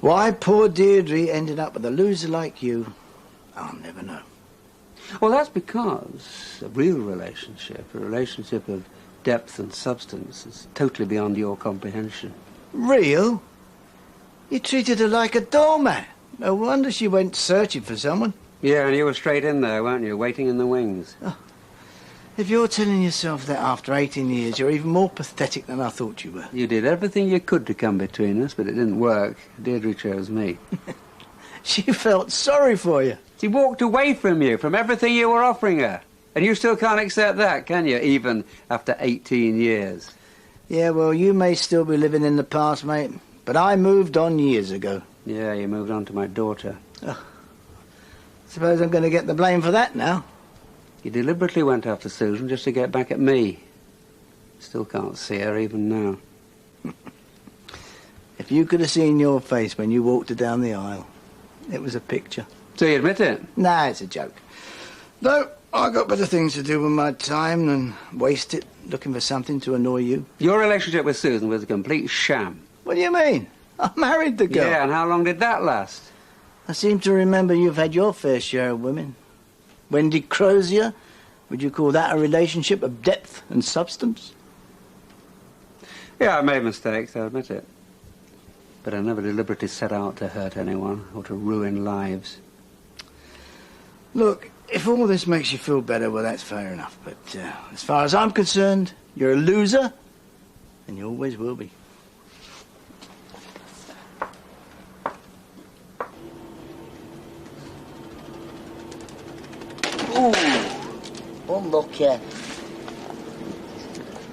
Why poor Deirdre ended up with a loser like you, I'll never know. Well, that's because a real relationship, a relationship of depth and substance, is totally beyond your comprehension. Real? You treated her like a doormat. No wonder she went searching for someone. Yeah, and you were straight in there, weren't you, waiting in the wings? Oh. If you're telling yourself that after 18 years, you're even more pathetic than I thought you were. You did everything you could to come between us, but it didn't work. Deirdre chose me. She felt sorry for you. She walked away from you, from everything you were offering her. And you still can't accept that, can you, even after 18 years? Yeah, well, you may still be living in the past, mate, but I moved on years ago. Yeah, you moved on to my daughter. Oh. Suppose I'm going to get the blame for that now. You deliberately went after Susan just to get back at me. Still can't see her even now. If you could have seen your face when you walked her down the aisle, it was a picture. So you admit it? Nah, it's a joke. Though, I got better things to do with my time than waste it looking for something to annoy you. Your relationship with Susan was a complete sham. What do you mean? I married the girl. Yeah, and how long did that last? I seem to remember you've had your fair share of women. Wendy Crozier, would you call that a relationship of depth and substance? Yeah, I made mistakes, I admit it. But I never deliberately set out to hurt anyone or to ruin lives. Look, if all this makes you feel better, well, that's fair enough. But as far as I'm concerned, you're a loser, and you always will be. Unlucky.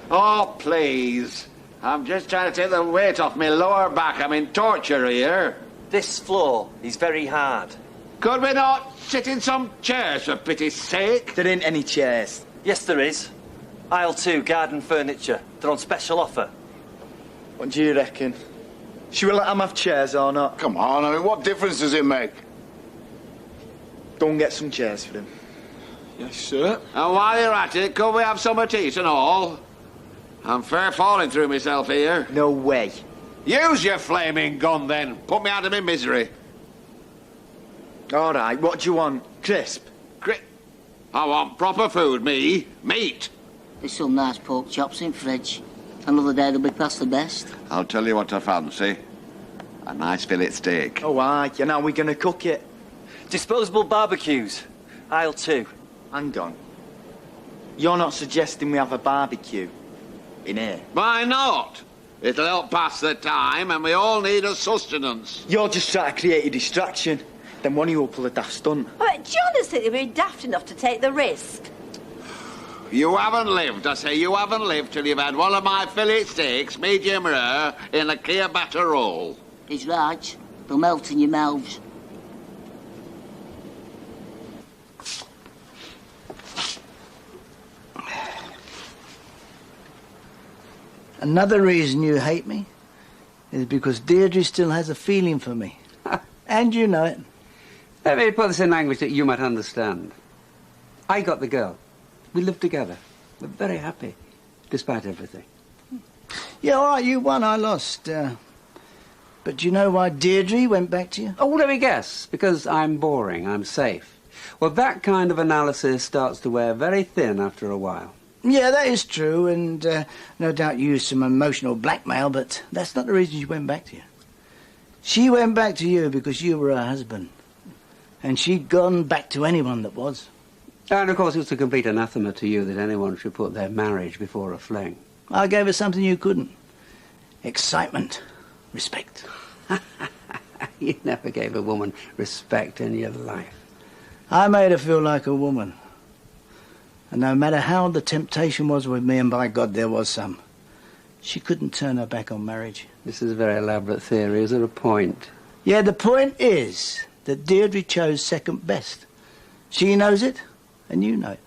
Oh, please. I'm just trying to take the weight off my lower back. I'm in torture here. This floor is very hard. Could we not sit in some chairs, for pity's sake? There ain't any chairs. Yes, there is. Aisle 2, garden furniture. They're on special offer. What do you reckon? Should we let them have chairs or not? Come on, I mean, what difference does it make? Go and get some chairs for them. Yes, sir. And while you're at it, could we have some to eat and all? I'm fair falling through myself here. No way. Use your flaming gun, then. Put me out of my misery. All right, what do you want? Crisp? I want proper food, me. Meat. There's some nice pork chops in fridge. Another day they'll be past the best. I'll tell you what I fancy. A nice fillet steak. Oh, aye, and how are we going to cook it? Disposable barbecues. Aisle 2. Hang on. You're not suggesting we have a barbecue in here? Why not? It'll help pass the time, and we all need a sustenance. You're just trying to create a distraction. Then one of you will pull a daft stunt. Do you honestly think you'd be daft enough to take the risk? You haven't lived, I say. You haven't lived till you've had one of my fillet steaks, medium rare, in a clear batter roll. He's right. They'll melt in your mouths. Another reason you hate me is because Deirdre still has a feeling for me. And you know it. Let me put this in language that you might understand. I got the girl. We lived together. We're very happy, despite everything. Yeah, all right, you won, I lost. But do you know why Deirdre went back to you? Oh, let me guess. Because I'm boring, I'm safe. Well, that kind of analysis starts to wear very thin after a while. Yeah, that is true, and no doubt you used some emotional blackmail, but that's not the reason she went back to you. She went back to you because you were her husband, and she'd gone back to anyone that was. And, of course, it's a complete anathema to you that anyone should put their marriage before a fling. I gave her something you couldn't. Excitement. Respect. You never gave a woman respect in your life. I made her feel like a woman. And no matter how the temptation was with me, and by God there was some, she couldn't turn her back on marriage. This is a very elaborate theory. Is there a point? Yeah, the point is that Deirdre chose second best. She knows it, and you know it.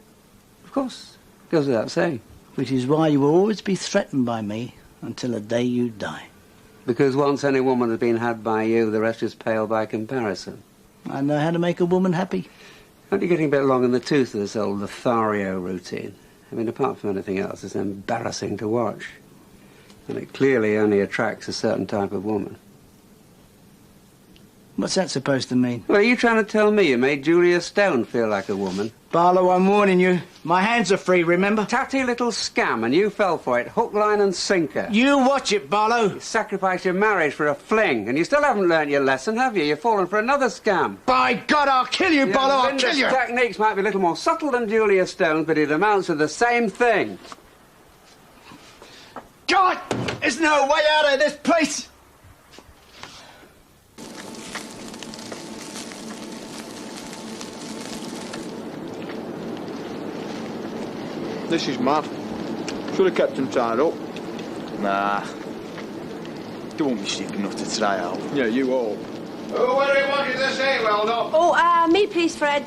Of course. Goes without saying. Which is why you will always be threatened by me until the day you die. Because once any woman has been had by you, the rest is pale by comparison. I know how to make a woman happy. Aren't you getting a bit long in the tooth of this old Lothario routine? I mean, apart from anything else, it's embarrassing to watch. And it clearly only attracts a certain type of woman. What's that supposed to mean? Well, are you trying to tell me you made Julia Stone feel like a woman? Barlow, I'm warning you. My hands are free, remember? Tatty little scam, and you fell for it, hook, line and sinker. You watch it, Barlow. You sacrificed your marriage for a fling, and you still haven't learnt your lesson, have you? You've fallen for another scam. By God, I'll kill you, Barlow, I'll kill you! Techniques might be a little more subtle than Julia Stone's, but it amounts to the same thing. God! There's no way out of this place! This is mad. Should have kept him tied up. Nah. They won't be stupid enough to try out. Yeah, you all. What do you want to say, well done? Oh, me please, Fred.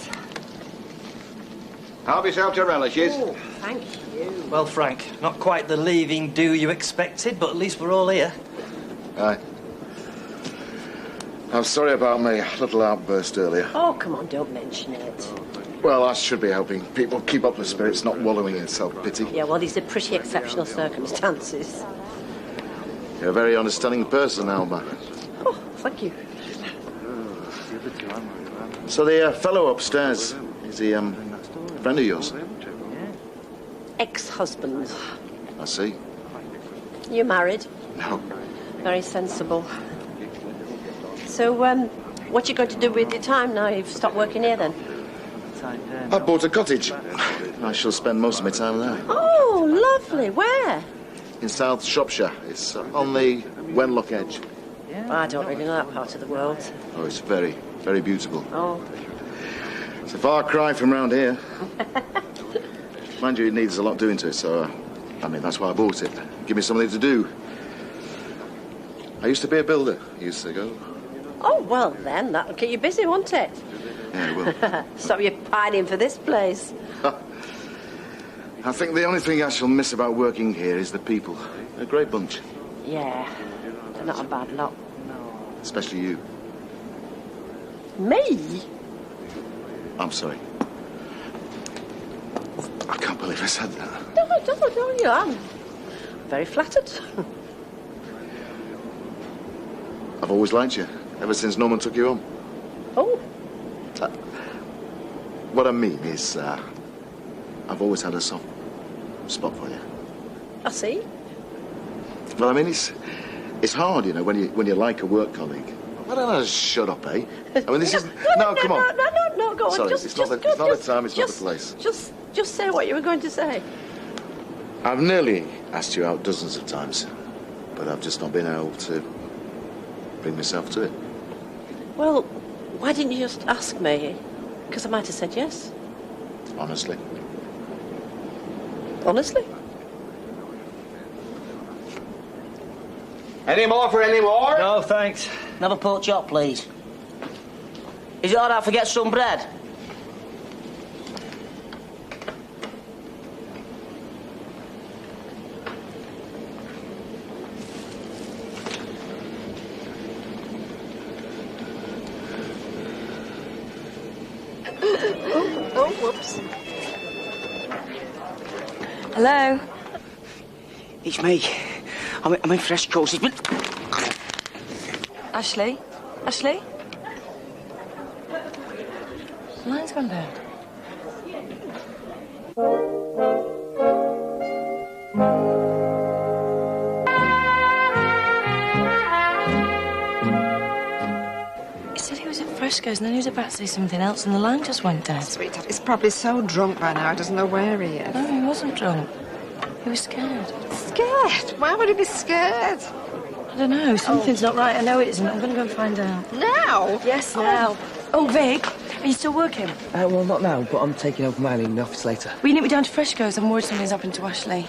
Help yourself to relishes. Oh, thank you. Well, Frank, not quite the leaving do you expected, but at least we're all here. Aye. I'm sorry about my little outburst earlier. Oh, come on, don't mention it. Well, I should be helping people keep up their spirits, not wallowing in self-pity. Yeah, well, these are pretty exceptional circumstances. You're a very understanding person, Alma. Oh, thank you. So the fellow upstairs, is he, a friend of yours? Ex-husband. I see. You married? No. Very sensible. So, what you going to do with your time now you've stopped working here, then? I bought a cottage. I shall spend most of my time there. Oh, lovely. Where? In South Shropshire. It's on the Wenlock edge. I don't really know that part of the world. Oh, it's very, very beautiful. Oh. It's a far cry from round here. Mind you, it needs a lot doing to it, so, I mean, that's why I bought it. Give me something to do. I used to be a builder years ago. Oh, well, then, that'll keep you busy, won't it? Yeah, it will. Stop you pining for this place. I think the only thing I shall miss about working here is the people. They're a great bunch. Yeah, they're not a bad lot. Especially you. Me? I'm sorry. I can't believe I said that. No, you am. Very flattered. I've always liked you, ever since Norman took you home. Oh. What I mean is, I've always had a soft spot for you. I see. Well, I mean, it's hard, you know, when you like a work colleague. Why don't I just shut up, eh? I mean, this isn't... No, come on. No, go on. Sorry, it's not the time, it's not the place. Just say what you were going to say. I've nearly asked you out dozens of times, but I've just not been able to bring myself to it. Well, why didn't you just ask me? Because I might have said yes. Honestly. Honestly? Any more for any more? No, thanks. Another pork chop, please. Is it all right if I get some bread? Oh, whoops. Hello? It's me. I'm in fresh courses, but... Ashley? Ashley? The line's gone down. He said he was at Fresco's and then he was about to say something else and the line just went down. Sweetheart, he's probably so drunk by now he doesn't know where he is. No, he wasn't drunk. He was scared. Scared? Why would he be scared? I don't know. Something's not right. I know it isn't. I'm going to go and find out. Now? Yes, now. Oh, Vic, are you still working? Well, not now, but I'm taking over Miley in the office later. Will you meet me down to Fresco's? I'm worried something's happened to Ashley.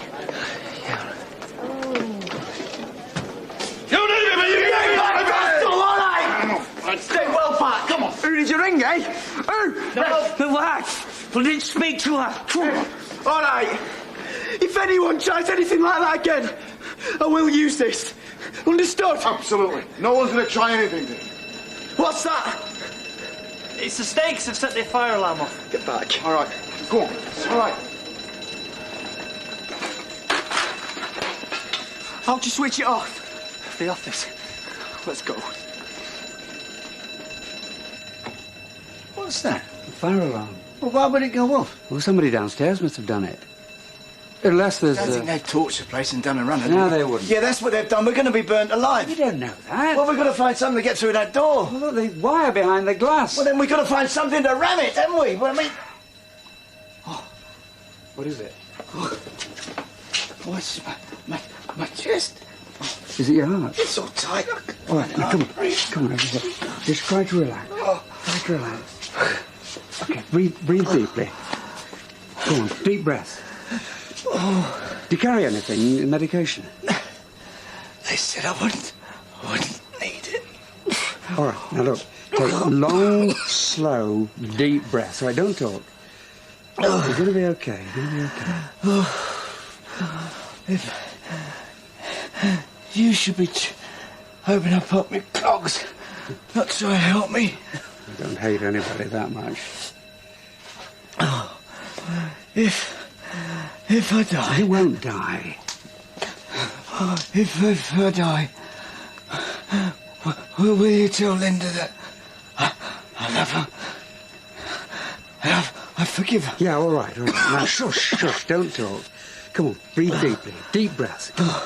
Stay well back. Come on. Who did you ring, eh? Who? No. The wife. I didn't speak to her. All right. If anyone tries anything like that again, I will use this. Understood? Absolutely. No one's going to try anything. What's that? It's the stakes have set their fire alarm off. Get back. All right. Go on. It's all right. I'll just switch it off. The office. Let's go. What's that? A fire alarm. Well, why would it go off? Well, somebody downstairs must have done it. Unless there's... I think they've torched the place and done a run. No, they wouldn't. Yeah, that's what they've done. We're going to be burnt alive. You don't know that. Well, we've got to find something to get through that door. Well, look, the wire behind the glass. Well, then we've got to find something to ram it, haven't we? Well, I mean... Oh. What is it? Oh, it's my chest. Is it your heart? It's so tight. All right, now, come on. Come on, just try to relax. Try to relax. Okay, breathe deeply. Go on, deep breath. Do you carry anything, medication? They said I wouldn't need it. All right, now look, take long, slow, deep breaths. All right, don't talk. You're going to be okay. You're going to be okay. If you should be hoping I pop my clogs, not try to help me. I don't hate anybody that much. Oh, if I die... You won't die. If I die, will you tell Linda that I love her? And I forgive her? Yeah, all right. Now, shush, don't talk. Come on, breathe deeply. Deep breaths. Come on.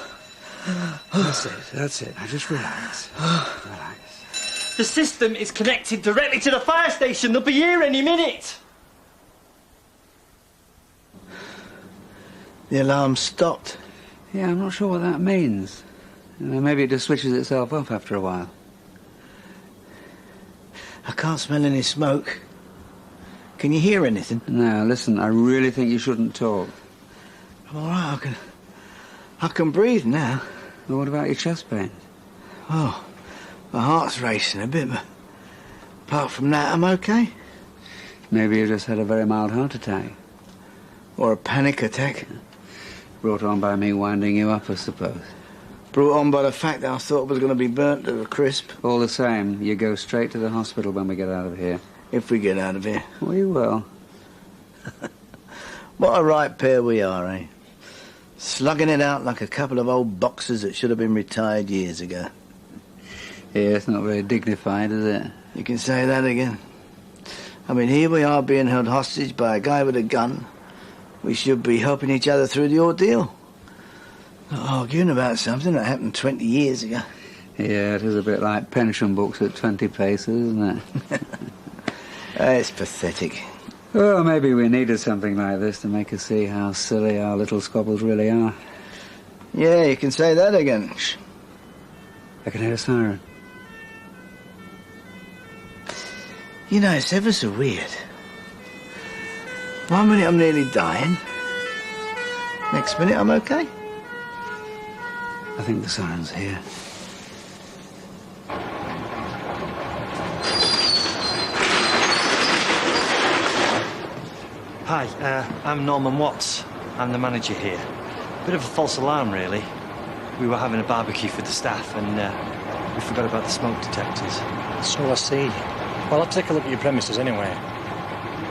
That's it. Now just relax. Relax. The system is connected directly to the fire station. They'll be here any minute. The alarm stopped. Yeah, I'm not sure what that means. Maybe it just switches itself off after a while. I can't smell any smoke. Can you hear anything? No, listen, I really think you shouldn't talk. I'm all right, I can breathe now. Well, what about your chest pain? Oh, my heart's racing a bit, but apart from that, I'm okay. Maybe you just had a very mild heart attack. Or a panic attack. Brought on by me winding you up, I suppose. Brought on by the fact that I thought I was going to be burnt to a crisp. All the same, you go straight to the hospital when we get out of here. If we get out of here. We will. What a right pair we are, eh? Slugging it out like a couple of old boxers that should have been retired years ago. Yeah, it's not very dignified, is it? You can say that again. I mean, here we are being held hostage by a guy with a gun. We should be helping each other through the ordeal. Not arguing about something that happened 20 years ago. Yeah, it is a bit like pension books at 20 paces, isn't it? It's pathetic. Well, maybe we needed something like this to make us see how silly our little squabbles really are. Yeah, you can say that again. Shh. I can hear a siren. You know, it's ever so weird. 1 minute I'm nearly dying. Next minute I'm okay. I think the siren's here. Hi, I'm Norman Watts. I'm the manager here. Bit of a false alarm, really. We were having a barbecue for the staff and we forgot about the smoke detectors. So I see. Well, I'll take a look at your premises anyway.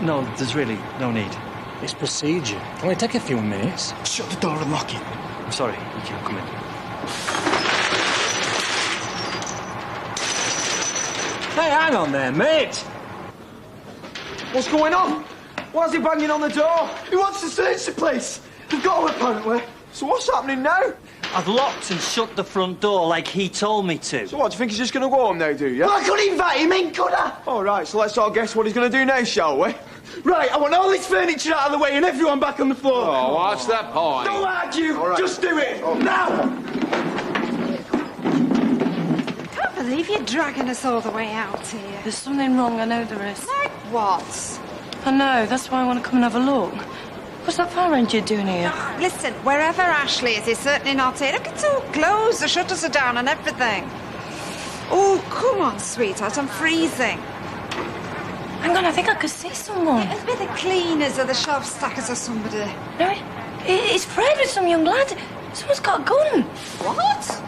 No, there's really no need. It's procedure. Can only take a few minutes. Shut the door and lock it. I'm sorry, you can't come in. Hey, hang on there, mate! What's going on? Why is he banging on the door? He wants to search the place. They've got him, apparently. So what's happening now? I've locked and shut the front door like he told me to. So what, do you think he's just going to go home now, do you? Well, I couldn't invite him in, could I? All right, so let's all guess what he's going to do now, shall we? Right, I want all this furniture out of the way and everyone back on the floor. Oh, what's the point? Don't argue. Right. Just do it. Now! Can't believe you're dragging us all the way out here. There's something wrong, I know there is. Like what? I know, that's why I want to come and have a look. What's that fire engine doing here? Listen, wherever Ashley is, he's certainly not here. Look, it's all closed. The shutters are down and everything. Oh, come on, sweetheart. I'm freezing. Hang on, I think I could see someone. It must be the cleaners or the shelf stackers or somebody. No, it's Fred with some young lad. Someone's got a gun. What?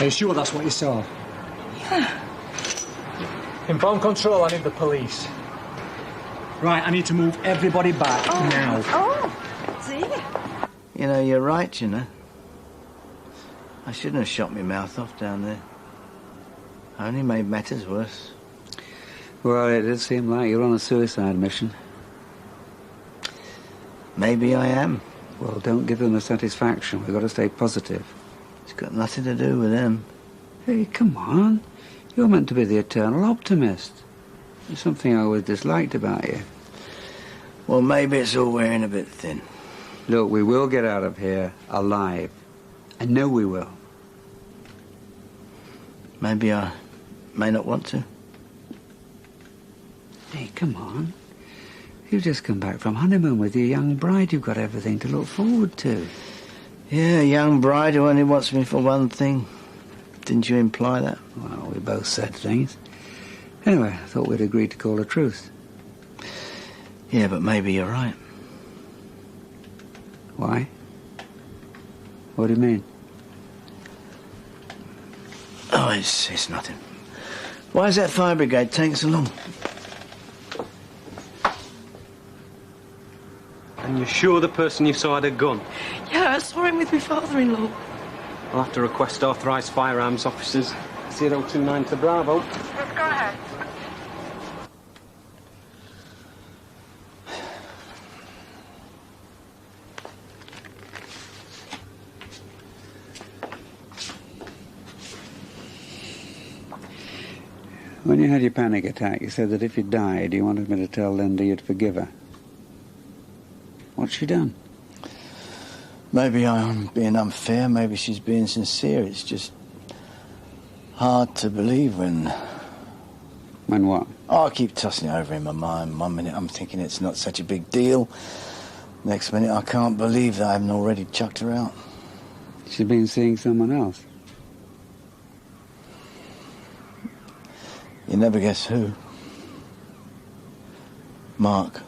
Are you sure that's what you saw? Yeah. Inform control, I need the police. Right, I need to move everybody back now. Oh, dear. You know, you're right, you know. I shouldn't have shot my mouth off down there. I only made matters worse. Well, it did seem like you're on a suicide mission. Maybe I am. Well, don't give them the satisfaction. We've got to stay positive. It's got nothing to do with them. Hey, come on. You're meant to be the eternal optimist. There's something I always disliked about you. Well, maybe it's all wearing a bit thin. Look, we will get out of here alive. I know we will. Maybe I may not want to. Hey, come on. You've just come back from honeymoon with your young bride. You've got everything to look forward to. Yeah, a young bride who only wants me for one thing. Didn't you imply that? Well, we both said things. Anyway, I thought we'd agreed to call a truce. Yeah, but maybe you're right. Why? What do you mean? Oh, it's nothing. Why is that fire brigade taking so long? And you're sure the person you saw had a gun? Yeah, I saw him with my father-in-law. I'll have to request authorised firearms officers. 029 to Bravo. Let's go ahead. When you had your panic attack, you said that if you died, you wanted me to tell Linda you'd forgive her. What's she done? Maybe I'm being unfair, maybe she's being sincere. It's just... Hard to believe when... When what? Oh, I keep tossing it over in my mind. One minute I'm thinking it's not such a big deal. Next minute I can't believe that I haven't already chucked her out. She's been seeing someone else. You never guess who. Mark.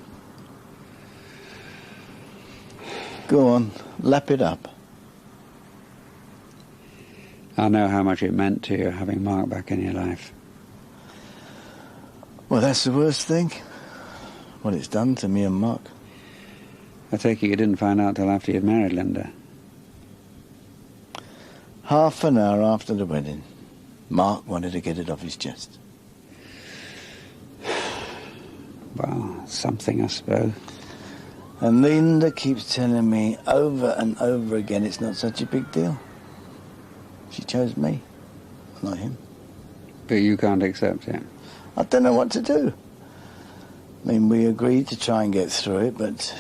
Go on, lap it up. I know how much it meant to you having Mark back in your life. Well, that's the worst thing. What it's done to me and Mark. I take it you didn't find out till after you'd married Linda. Half an hour after the wedding, Mark wanted to get it off his chest. Well, something, I suppose. And Linda keeps telling me over and over again it's not such a big deal. She chose me, not him. But you can't accept it. I don't know what to do. I mean, we agreed to try and get through it, but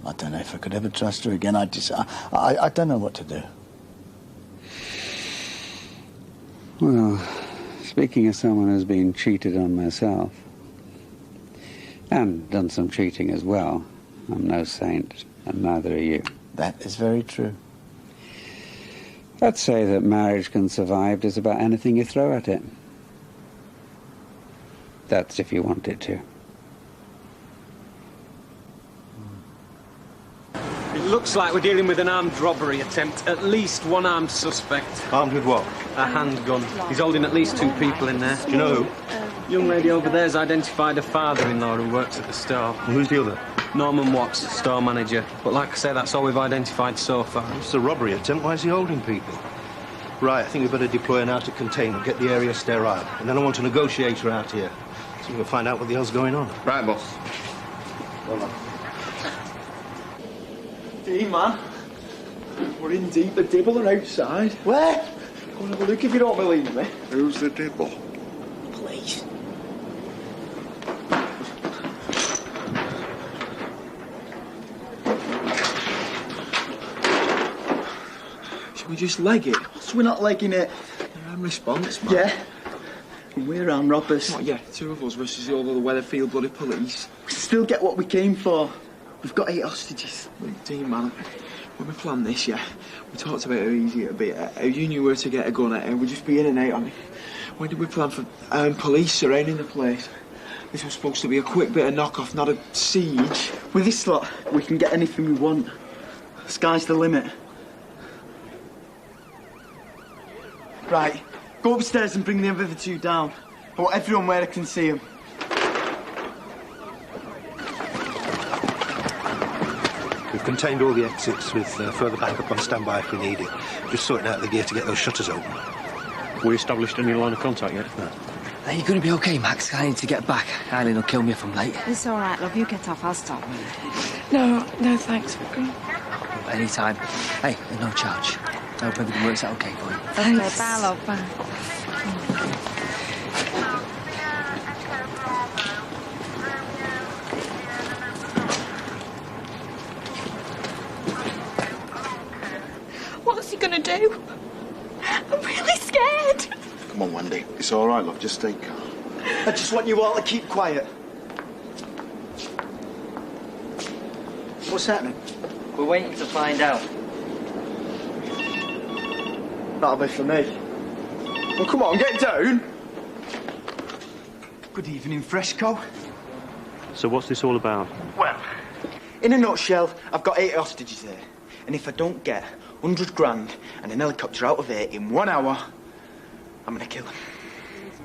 I don't know if I could ever trust her again. I don't know what to do. Well, speaking as someone who's been cheated on myself, and done some cheating as well, I'm no saint, and neither are you. That is very true. I'd say that marriage can survive just about anything you throw at it. That's if you want it to. It looks like we're dealing with an armed robbery attempt. At least one armed suspect. Armed with what? A handgun. He's holding at least 2 people in there. Do you know who? Young lady over there's identified a father-in-law who works at the store. And who's the other? Norman Watts, store manager. But like I say, that's all we've identified so far. It's a robbery attempt. Why is he holding people? Right, I think we better deploy an outer container, get the area sterile. And then I want a negotiator out here, so we can find out what the hell's going on. Right, boss. Well, Dean, man. We're in deep. The dibble are outside. Where? Go and have a look if you don't believe me. Who's the dibble? Please. Shall we just leg it? So we're not legging it. They're armed response, man. Yeah. And we're armed robbers. What, yeah, 2 of us versus all of the Weatherfield bloody police. We still get what we came for. We've got 8 hostages. Look, Dean, man, when we planned this, yeah, we talked about how easy it'd be, how you knew where to get a gun at, and we'd just be in and out. I mean, when did we plan for police surrounding the place? This was supposed to be a quick bit of knock-off, not a siege. With this lot, we can get anything we want. The sky's the limit. Right, go upstairs and bring the other 2 down. I want everyone where I can see them. we've contained all the exits with further backup on standby if we need it. Just sorting out the gear to get those shutters open. We established any line of contact yet? No. Are you going to be okay, Max? I need to get back. Eileen will kill me if I'm late. It's all right, love. You get off. I'll stop. No, thanks. Anytime. Hey, no charge. I hope everything works out okay for you. Okay, bye, love. Bye. What's he gonna do? I'm really scared. Come on, Wendy. It's all right, love. Just stay calm. I just want you all to keep quiet. What's happening? We're waiting to find out. That'll be for me. Well, come on, get down. Good evening, Fresco. So what's this all about? Well, in a nutshell, I've got 8 hostages here. And if I don't get 100 grand and an helicopter out of here in 1 hour, I'm gonna kill them.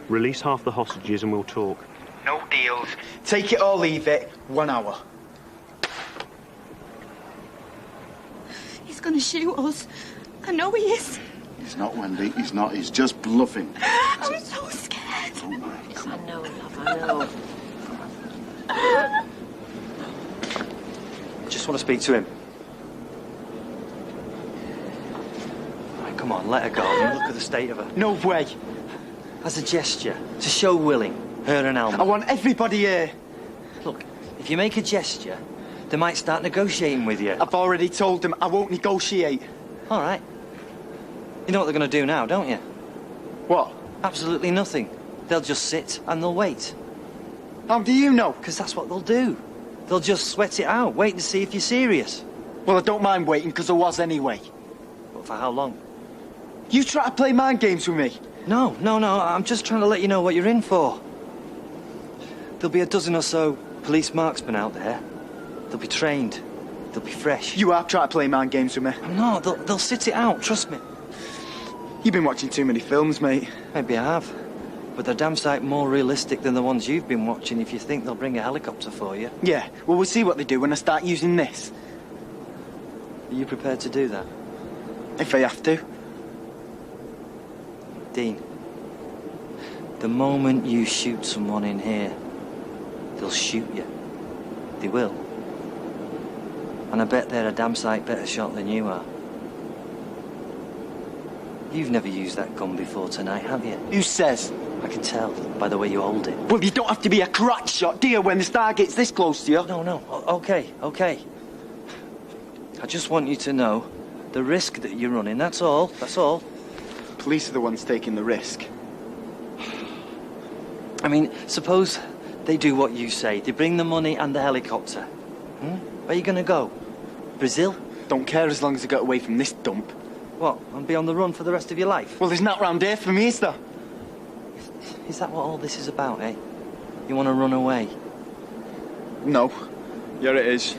Release half the hostages and we'll talk. No deals. Take it or leave it. 1 hour. He's gonna shoot us. I know he is. He's not, Wendy. He's not. He's just bluffing. I'm so scared. Oh, my, come on. I know, love, I know. Just want to speak to him. Right, come on, let her go. Look at the state of her. No way. As a gesture, to show willing, her and Alma. I want everybody here. Look, if you make a gesture, they might start negotiating with you. I've already told them I won't negotiate. All right. You know what they're going to do now, don't you? What? Absolutely nothing. They'll just sit and they'll wait. How do you know? Because that's what they'll do. They'll just sweat it out, wait to see if you're serious. Well, I don't mind waiting, because I was anyway. But for how long? You try to play mind games with me? No, I'm just trying to let you know what you're in for. There'll be a dozen or so police marksmen out there. They'll be trained. They'll be fresh. You are trying to play mind games with me? I'm not. They'll sit it out, trust me. You've been watching too many films, mate. Maybe I have. But they're damn sight more realistic than the ones you've been watching if you think they'll bring a helicopter for you. Yeah, well, we'll see what they do when I start using this. Are you prepared to do that? If I have to. Dean, the moment you shoot someone in here, they'll shoot you. They will. And I bet they're a damn sight better shot than you are. You've never used that gun before tonight, have you? Who says? I can tell by the way you hold it. Well, you don't have to be a crotch shot, do you, when the star gets this close to you? No. Okay. I just want you to know the risk that you're running, that's all. Police are the ones taking the risk. I mean, suppose they do what you say. They bring the money and the helicopter. Where are you going to go? Brazil? Don't care as long as I get away from this dump. What, and be on the run for the rest of your life? Well, there's not round here for me, is there? Is that what all this is about, eh? You want to run away? No. Yeah, it is.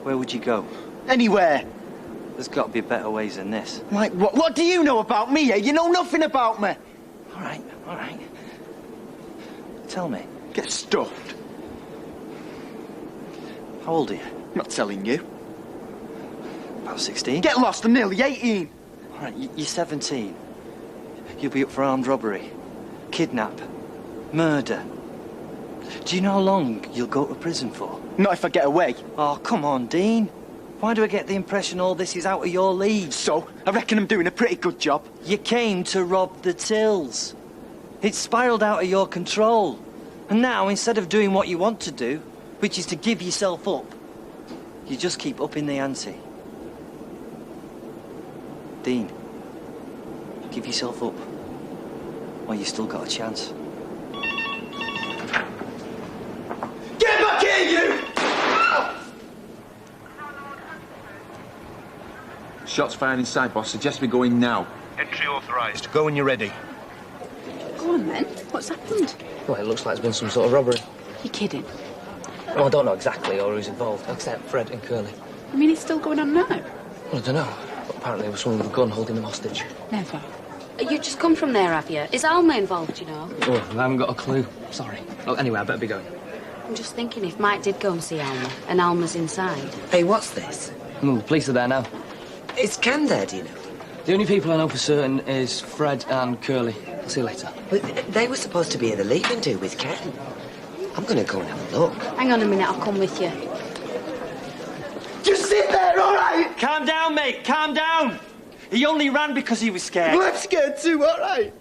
Where would you go? Anywhere. There's got to be better ways than this. Like, what do you know about me, eh? You know nothing about me. All right. Tell me. Get stuffed. How old are you? I'm not telling you. About 16? Get lost, I'm nearly 18. All right, you're 17. You'll be up for armed robbery, kidnap, murder. Do you know how long you'll go to prison for? Not if I get away. Oh, come on, Dean. Why do I get the impression all this is out of your league? So, I reckon I'm doing a pretty good job. You came to rob the tills. It spiralled out of your control. And now, instead of doing what you want to do, which is to give yourself up, you just keep upping the ante. Dean, give yourself up, or you still got a chance. Get back here, you! Shots fired inside, boss. Suggest we go in now. Entry authorised. Go when you're ready. Go on then. What's happened? Well, it looks like it's been some sort of robbery. You're kidding. Well, I don't know exactly or who's involved, except Fred and Curly. I mean, it's still going on now. Well, I don't know. But apparently there was someone with a gun holding them hostage. Never. You just come from there, have you? Is Alma involved, you know? Oh, I haven't got a clue. Sorry. Well, anyway, I better be going. I'm just thinking if Mike did go and see Alma, and Alma's inside. Hey, what's this? The police are there now. It's Ken there, do you know? The only people I know for certain is Fred and Curly. I'll see you later. But they were supposed to be in the leaving do with Ken. I'm going to go and have a look. Hang on a minute, I'll come with you. Just sit there, all right? Calm down, mate, calm down. He only ran because he was scared. Well, I'm scared too, all right?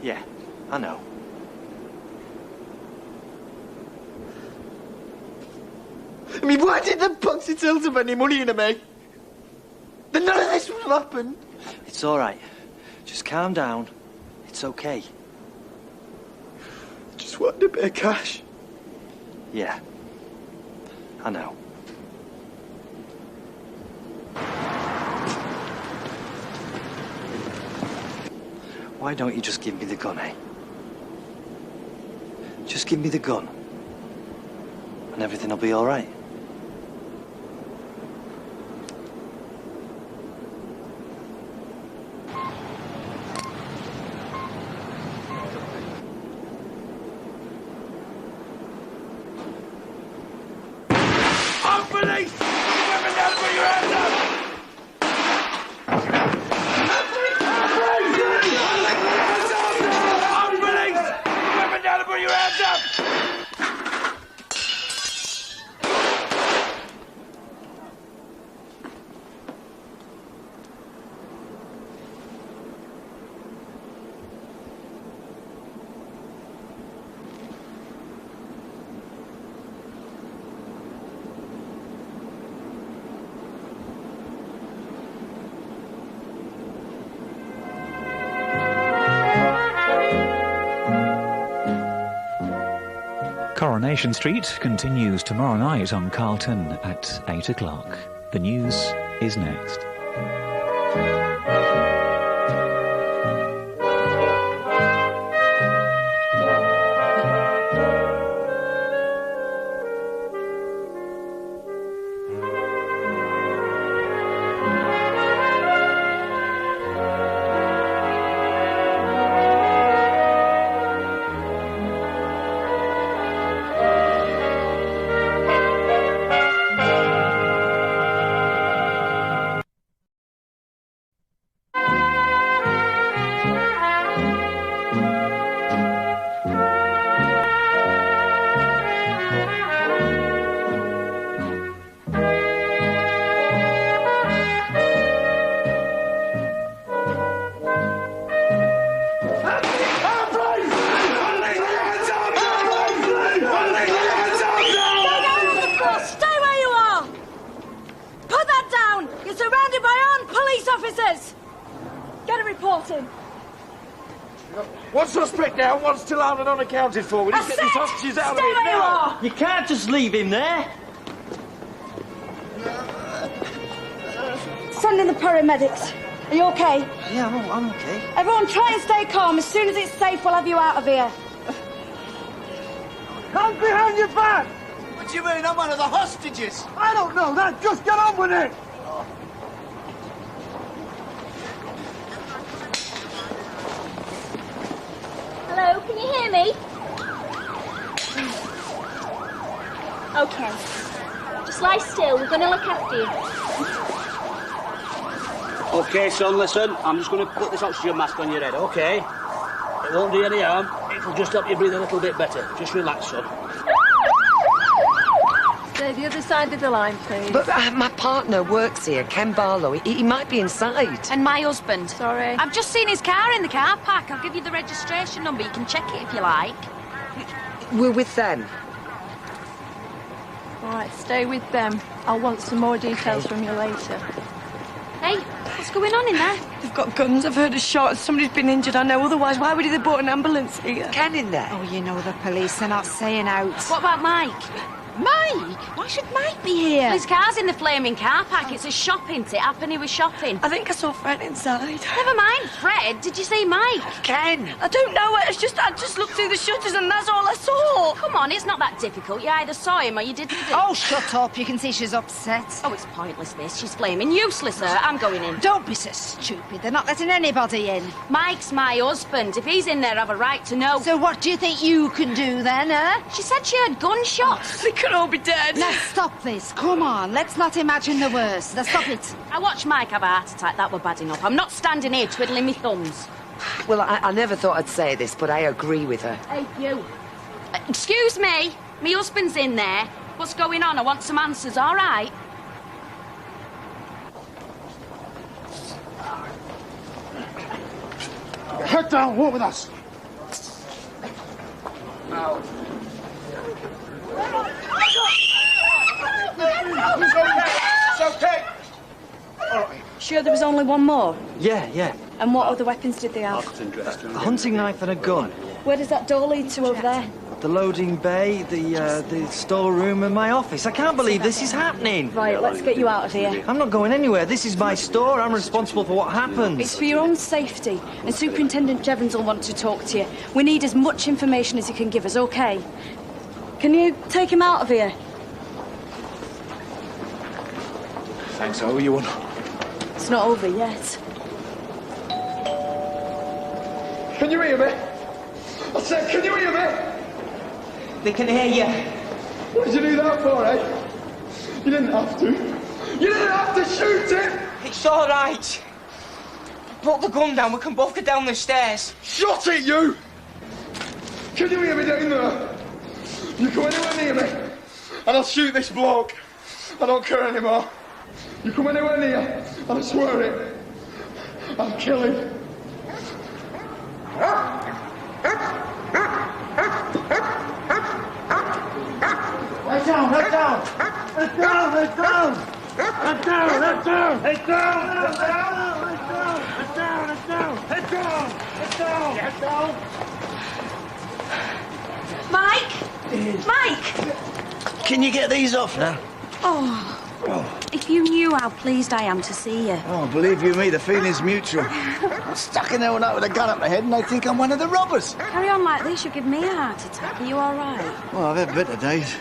Yeah, I know. I mean, why did the Ponzi Tills have any money in me? Then none of this would have happened. It's all right. Just calm down. It's okay. Just wanted a bit of cash. Yeah, I know. Why don't you just give me the gun, eh? Just give me the gun, and everything will be all right. Police! Women down, put your hands up! Police! Women down, put your hands up! Coronation Street continues tomorrow night on Carlton at 8 o'clock. The news is next. One suspect now, one still out and unaccounted for. We just get these hostages out of Stay here where you now. are! You can't just leave him there. Send in the paramedics. Are you okay? Yeah, I'm okay. Everyone try and stay calm. As soon as it's safe, we'll have you out of here. Hands behind your back! What do you mean? I'm one of the hostages. I don't know that. Just get on with it. Hello, can you hear me? Okay. Just lie still. We're going to look after you. OK, son, listen. I'm just going to put this oxygen mask on your head, OK? It won't do you any harm. It'll just help you breathe a little bit better. Just relax, son. Stay the other side of the line, please. But my partner works here, Ken Barlow. He might be inside. And my husband. Sorry. I've just seen his car in the car park. I'll give you the registration number. You can check it if you like. We're with them. All right, stay with them. I'll want some more details from you later. Hey, what's going on in there? They've got guns. I've heard a shot. Somebody's been injured. I know. Otherwise, why would they brought an ambulance here? Ken in there. Oh, you know the police. They're not saying out. What about Mike? Mike? Why should Mike be here? Well, his car's in the flaming car park. It's a shop, isn't it? Happened he was shopping. I think I saw Fred inside. Never mind, Fred. Did you see Mike? Ken. I don't know. I just looked through the shutters and that's all I saw. Come on, it's not that difficult. You either saw him or you didn't. Oh, shut up. You can see she's upset. Oh, it's pointless, this. She's flaming useless, her. I'm going in. Don't be so stupid. They're not letting anybody in. Mike's my husband. If he's in there, I've a right to know. So what do you think you can do then, eh? She said she heard gunshots. They could all be dead. Now stop this. Come on. Let's not imagine the worst. Now stop it. I watched Mike have a heart attack. That were bad enough. I'm not standing here twiddling my thumbs. Well, I never thought I'd say this, but I agree with her. Hey, you. Excuse me. My husband's in there. What's going on? I want some answers, all right? Head down, walk with us. Now. It's okay. All right. Sure there was only one more? Yeah. And what other weapons did they have? A hunting knife and a gun. Where does that door lead to over there? The loading bay, the storeroom, and my office. I can't believe this is happening. Right, let's get you out of here. I'm not going anywhere. This is my store. I'm responsible for what happens. It's for your own safety, and Superintendent Jevons will want to talk to you. We need as much information as you can give us, OK? Can you take him out of here? Thanks, I owe you one. It's not over yet. Can you hear me? I said, can you hear me? They can hear you. What did you do that for, eh? You didn't have to. You didn't have to shoot him! It's all right. Put the gun down. We can both get down the stairs. Shut it, you! Can you hear me down there? You come anywhere near me, and I'll shoot this bloke. I don't care anymore. You come anywhere near, and I swear it, I'll kill him. Head down, head down! Head down, head down! Head down, head down! Head down, head down! Head down, head down! Head down, head down! Head down! Mike? Mike! Can you get these off now? Oh, if you knew how pleased I am to see you. Oh, believe you me, the feeling's mutual. I'm stuck in there all night with a gun up my head and they think I'm one of the robbers. Carry on like this, you'll give me a heart attack. Are you all right? Well, I've had better days.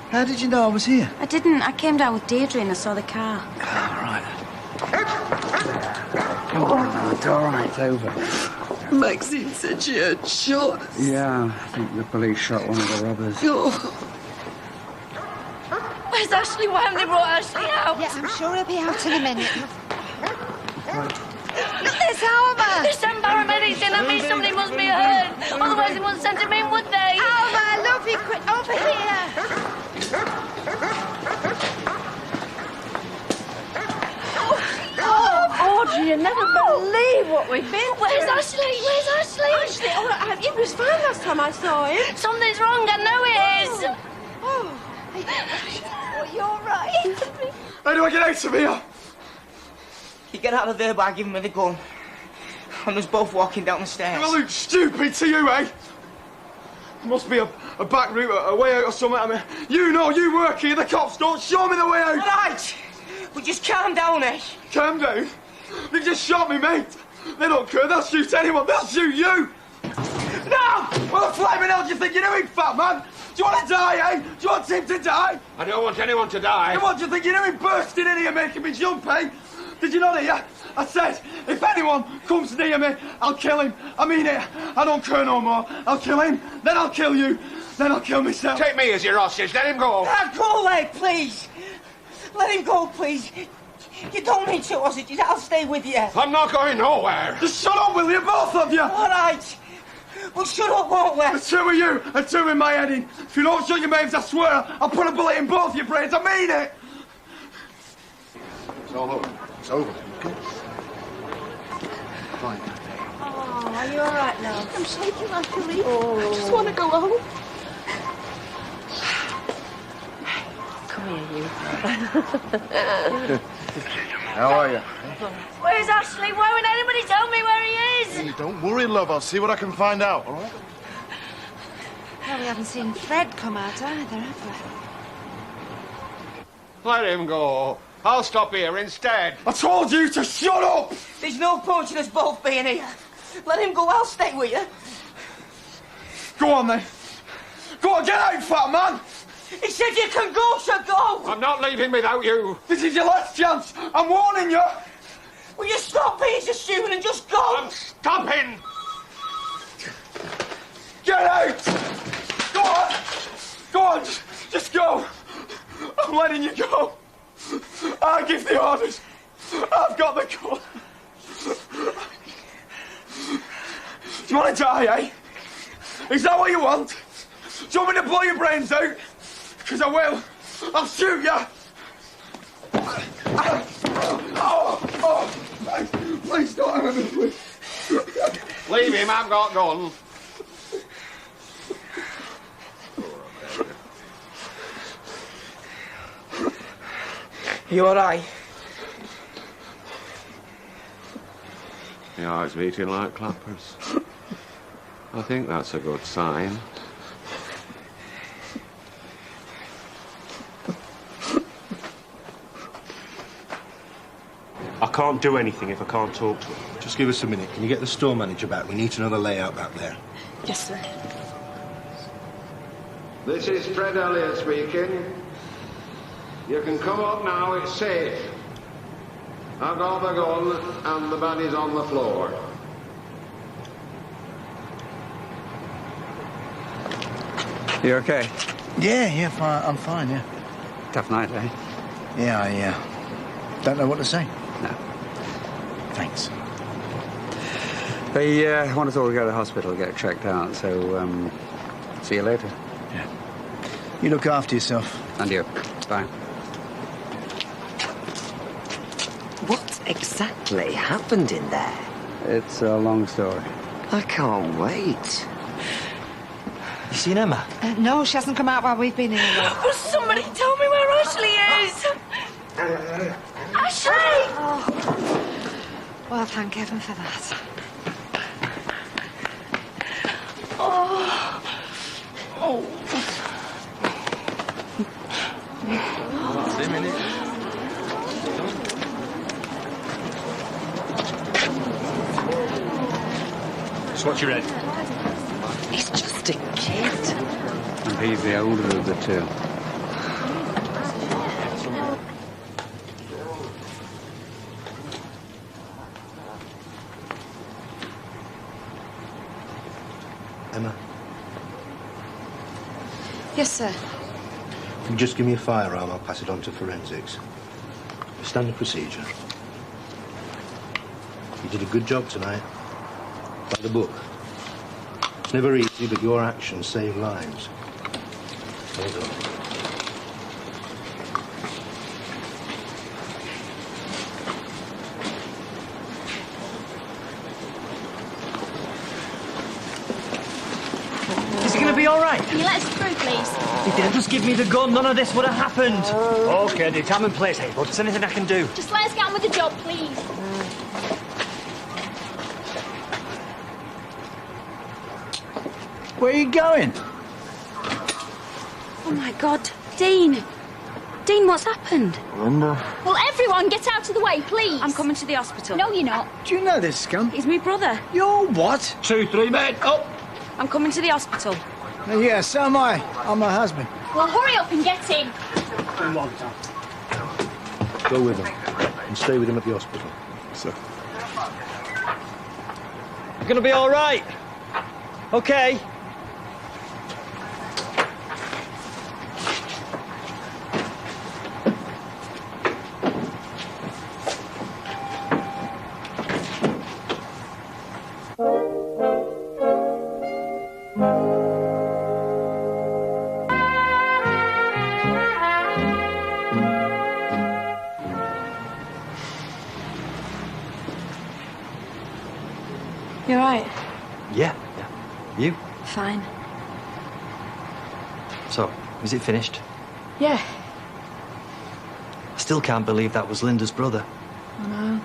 How did you know I was here? I didn't. I came down with Deirdre and I saw the car. Oh, right. Oh, it's all right, it's over. Maxine said she heard shots. Yeah, I think the police shot one of the robbers. Oh. Where's Ashley? Why haven't they brought Ashley out? Yeah, I'm sure he'll be out in a minute. Look, there's Alma! They sent paramedics in. That means somebody must be hurt. Otherwise they wouldn't send him in, would they? Alma, I love you. Quick, over here! Audrey, you never believe what we've been. Where's through. Ashley? Where's Ashley? Ashley, oh, he was fine last time I saw him. Something's wrong. I know it is. Oh, you're right. How do I get out of here? You get out of there by giving me the gun. And us both walking down the stairs. Do I look stupid to you, eh? There must be a back route, a way out or something. I mean, you know, you work here, the cops don't show me the way out. All right, but just calm down, eh? Calm down? They just shot me, mate. They don't care, they'll shoot anyone, they'll shoot you. No! Well, the flaming hell do you think you're doing, fat man? Do you want to die, eh? Do you want him to die? I don't want anyone to die. And what do you think you're doing, bursting in here, making me jump, eh? Did you not hear? I said, if anyone comes near me, I'll kill him. I mean it. I don't care no more. I'll kill him, then I'll kill you, then I'll kill myself. Take me as your hostage. Let him go. Go away, please. Let him go, please. You don't need two hostages. I'll stay with you. I'm not going nowhere. Just shut up, will you, both of you? All right. Well, shut up, won't we? The two of you and two in my head in. If you don't shut your mouths, I swear, I'll put a bullet in both your brains. I mean it. It's all over. It's over. Okay? Fine. Oh, are you all right now? I'm shaking like a leaf. I just want to go home. Come here, you. How are you? Where's Ashley? Why won't anybody tell me where he is? Hey, don't worry, love. I'll see what I can find out, all right? Well, we haven't seen Fred come out either, have we? Let him go. I'll stop here instead. I told you to shut up! There's no point in us both being here. Let him go, I'll stay with you. Go on, then. Go on, get out, fat man! He said you can go, so go! I'm not leaving without you. This is your last chance. I'm warning you. Will you stop being so stupid and just go? I'm stopping. Get out! Go on! Go on, just go. I'm letting you go. I give the orders. I've got the gun. Do you want to die, eh? Is that what you want? Do you want me to blow your brains out? Because I will. I'll shoot you. Please don't hurt me, please. Leave him, I've got gun. You all right? The heart's beating like clappers. I think that's a good sign. I can't do anything if I can't talk to him. Just give us a minute. Can you get the store manager back? We need to know the layout back there. Yes, sir. This is Fred Elliott speaking. You can come up now, it's safe. I've got the gun and the body's on the floor. You okay? Yeah, fine. I'm fine, yeah. Tough night, eh? Yeah, I don't know what to say. No. Thanks. They want us all to go to the hospital, get checked out, so, see you later. Yeah. You look after yourself. And you. Bye. What exactly happened in there? It's a long story. I can't wait. You seen Emma? No, she hasn't come out while we've been here. Will somebody tell me where Ashley is? Ashley! Oh. Well, thank heaven for that. Oh. So what's your head? He's just a kid. And he's the older of the two. Emma, Yes, sir. if you just give me a firearm, I'll pass it on to forensics. Standard procedure. You did a good job tonight. By the book. It's never easy, but your actions save lives. Well done. Is he going to be all right? Can you let us through, please? If you just give me the gun, none of this would have happened. Okay, the time and place, hey, bud. There's anything I can do. Just let us get on with the job, please. Where are you going? Oh, my God. Dean! Dean, what's happened? Linda. Will everyone get out of the way, please? I'm coming to the hospital. No, you're not. Do you know this scum? He's my brother. You're what? 2, 3, men, up! I'm coming to the hospital. Yeah, so am I. I'm her husband. Well, hurry up and get in. Go with him. And stay with him at the hospital. Sir. You're going to be all right. Okay. You all right? Yeah. You? Fine. So, is it finished? Yeah. I still can't believe that was Linda's brother. I know.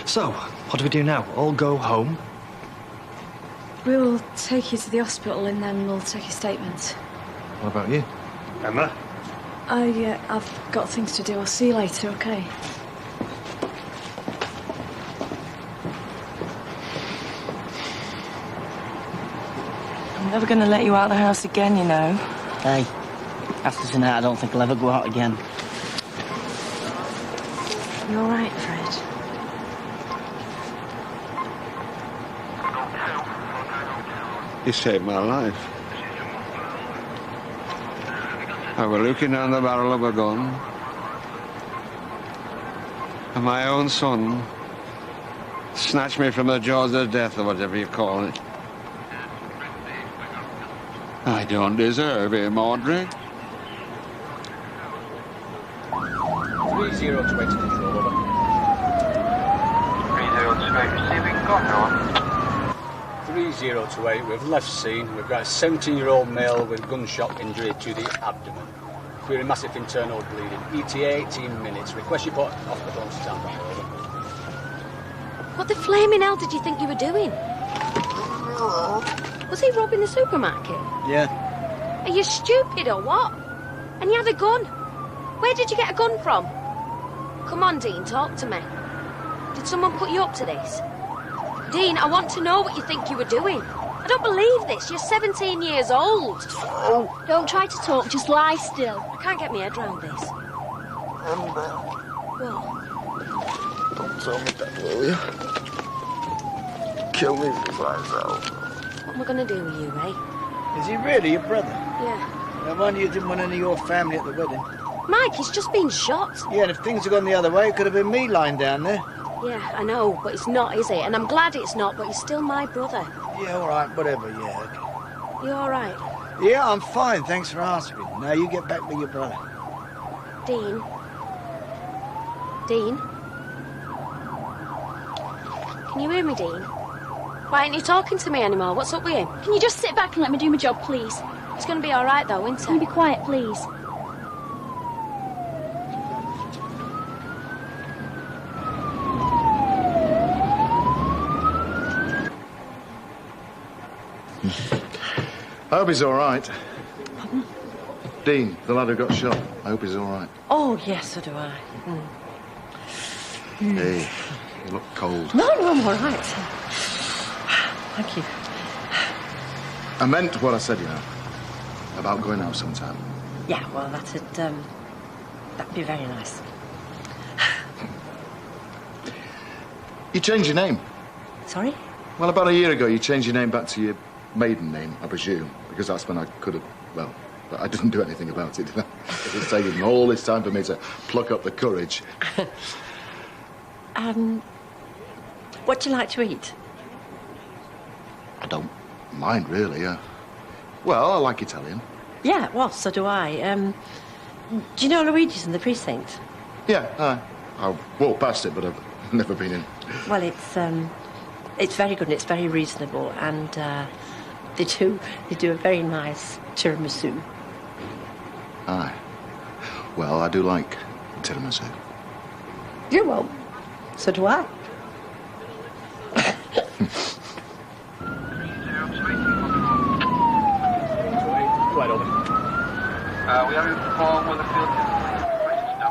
So, what do we do now? All go home? We'll take you to the hospital and then we'll take your statements. What about you? Emma? I've got things to do. I'll see you later, okay? I'm never going to let you out of the house again, you know. Hey, after tonight, I don't think I'll ever go out again. You all right, Fred? You saved my life. I was looking down the barrel of a gun, and my own son snatched me from the jaws of death, or whatever you call it. I don't deserve it, Mordred. 3028 to control, over. 3028, receiving, control. 3028, we've left scene. We've got a 17-year-old male with gunshot injury to the abdomen. Fearing massive internal bleeding. ETA 18 minutes. Request you put hospital on standby, over. What the flaming hell did you think you were doing? Was he robbing the supermarket? Yeah. Are you stupid or what? And you had a gun? Where did you get a gun from? Come on, Dean, talk to me. Did someone put you up to this? Dean, I want to know what you think you were doing. I don't believe this. You're 17 years old. Oh, don't try to talk, just lie still. I can't get my head around this. What? Don't tell me that, will you? Kill me if he finds out. What am I going to do with you, eh? Is he really your brother? Yeah. No wonder you didn't want any of your family at the wedding. Mike, he's just been shot. Yeah, and if things had gone the other way, it could have been me lying down there. Yeah, I know, but it's not, is it? And I'm glad it's not, but he's still my brother. Yeah, all right, whatever, yeah. Okay. You all right? Yeah, I'm fine, thanks for asking. Now you get back with your brother. Dean? Dean? Can you hear me, Dean? Why aren't you talking to me anymore? What's up with him? Can you just sit back and let me do my job, please? It's going to be all right, though, isn't it? Can you be quiet, please? I hope he's all right. Dean, the lad who got shot. I hope he's all right. Oh, yes, so do I. Hey, you look cold. No, I'm all right. Thank you. I meant what I said, you know, about going out sometime. Yeah, well, that'd be very nice. You changed your name. Sorry? Well, about a year ago, you changed your name back to your maiden name, I presume, because that's when I could have, well, but I didn't do anything about it, did I? It was taking all this time for me to pluck up the courage. What do you like to eat? I don't mind, really, Well, I like Italian. Yeah, well, so do I. Do you know Luigi's in the precinct? Yeah, I walked past it, but I've never been in. Well, it's very good and it's very reasonable, and they do a very nice tiramisu. Aye. Well, I do like tiramisu. Yeah, well, so do I. Right over. We have informed Weatherfield.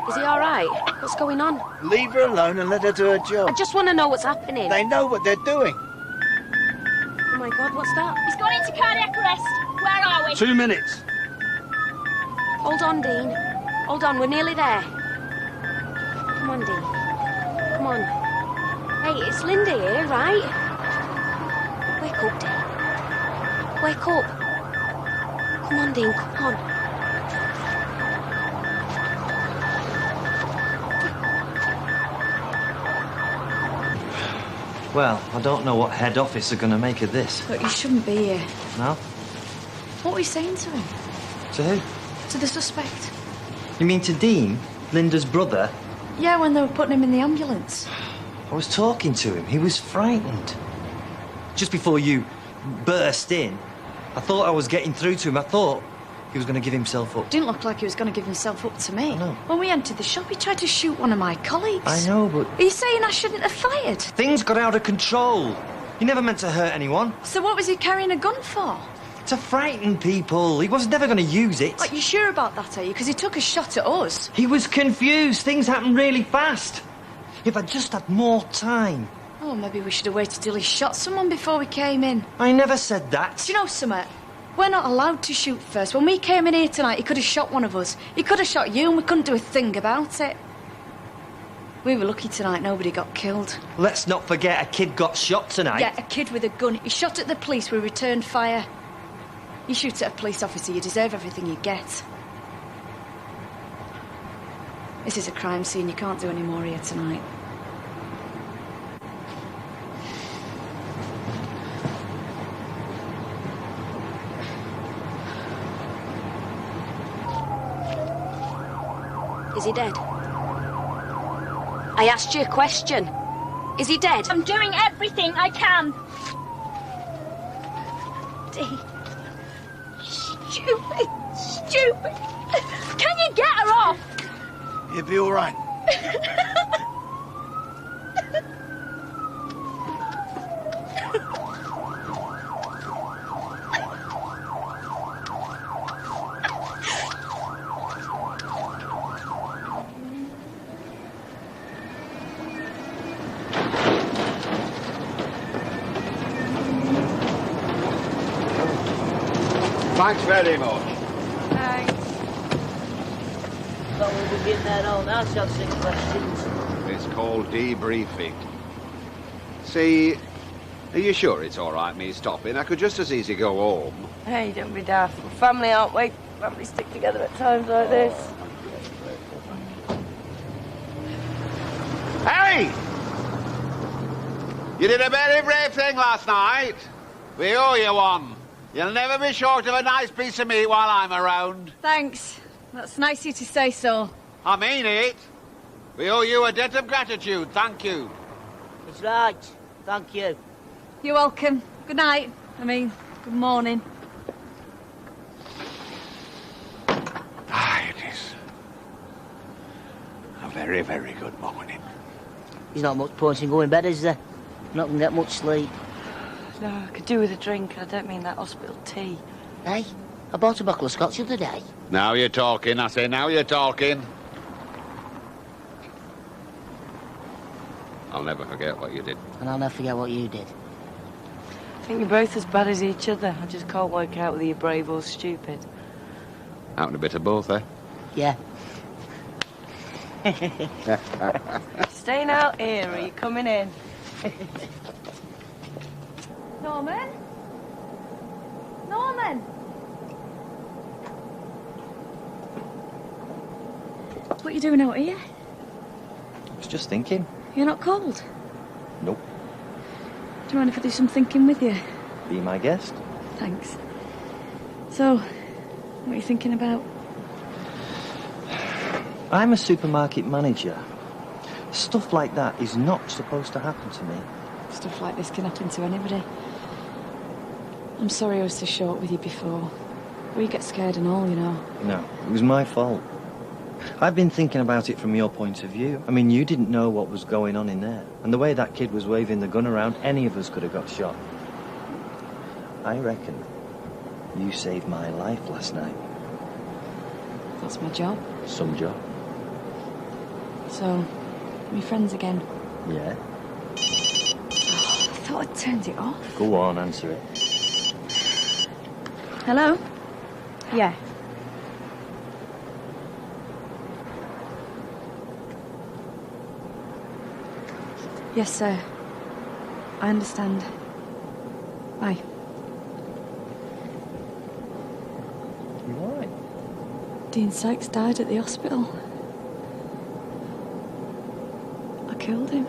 Is he all right? What's going on? Leave her alone and let her do her job. I just want to know what's happening. They know what they're doing. Oh, my God, what's that? He's gone into cardiac arrest. Where are we? 2 minutes. Hold on, Dean. Hold on, we're nearly there. Come on, Dean. Come on. Hey, it's Linda here, right? Wake up, Dean. Wake up. Come on, Dean, come on. Well, I don't know what head office are going to make of this. Look, you shouldn't be here. No? What were you saying to him? To who? To the suspect? You mean to Dean, Linda's brother? Yeah, when they were putting him in the ambulance. I was talking to him. He was frightened. Just before you burst in, I thought I was getting through to him. I thought he was going to give himself up. Didn't look like he was going to give himself up to me. I know. When we entered the shop, he tried to shoot one of my colleagues. I know, but... Are you saying I shouldn't have fired? Things got out of control. He never meant to hurt anyone. So what was he carrying a gun for? To frighten people. He was never going to use it. Are you sure about that, are you? Because he took a shot at us. He was confused. Things happened really fast. If I'd just had more time. Oh, maybe we should have waited till he shot someone before we came in. I never said that. Do you know something? We're not allowed to shoot first. When we came in here tonight, he could have shot one of us. He could have shot you and we couldn't do a thing about it. We were lucky tonight nobody got killed. Let's not forget a kid got shot tonight. Yeah, a kid with a gun. He shot at the police. We returned fire. You shoot at a police officer, you deserve everything you get. This is a crime scene. You can't do any more here tonight. Is he dead? I asked you a question. Is he dead? I'm doing everything I can. Dean. Stupid. Stupid. Can you get her off? You'll be all right. Thanks very much. Thanks. Thought we'd be getting that on. I'll ask 6 questions. It's called debriefing. See, are you sure it's all right me stopping? I could just as easy go home. Hey, don't be daft. We're family, aren't we? Family stick together at times like this. Hey! You did a very brave thing last night. We owe you one. You'll never be short of a nice piece of meat while I'm around. Thanks. That's nice of you to say so. I mean it. We owe you a debt of gratitude. Thank you. That's right. Thank you. You're welcome. Good night. Good morning. Ah, it is a very, very good morning. There's not much point in going to bed, is there? Not going to get much sleep. No, I could do with a drink. I don't mean that hospital tea. Hey? I bought a bottle of scotch the other day. Now you're talking, I say, now you're talking. I'll never forget what you did. And I'll never forget what you did. I think you're both as bad as each other. I just can't work out whether you're brave or stupid. Out and a bit of both, eh? Yeah. Staying out here, or are you coming in? Norman? Norman? What are you doing out here? I was just thinking. You're not cold? Nope. Do you mind if I do some thinking with you? Be my guest. Thanks. So, what are you thinking about? I'm a supermarket manager. Stuff like that is not supposed to happen to me. Stuff like this can happen to anybody. I'm sorry I was so short with you before. We get scared and all, you know. No, it was my fault. I've been thinking about it from your point of view. I mean, you didn't know what was going on in there. And the way that kid was waving the gun around, any of us could have got shot. I reckon you saved my life last night. That's my job. Some job. So, we friends again? Yeah. Oh, I thought I'd turned it off. Go on, answer it. Hello? Yeah. Yes, sir. I understand. Bye. You all right? Dean Sykes died at the hospital. I killed him.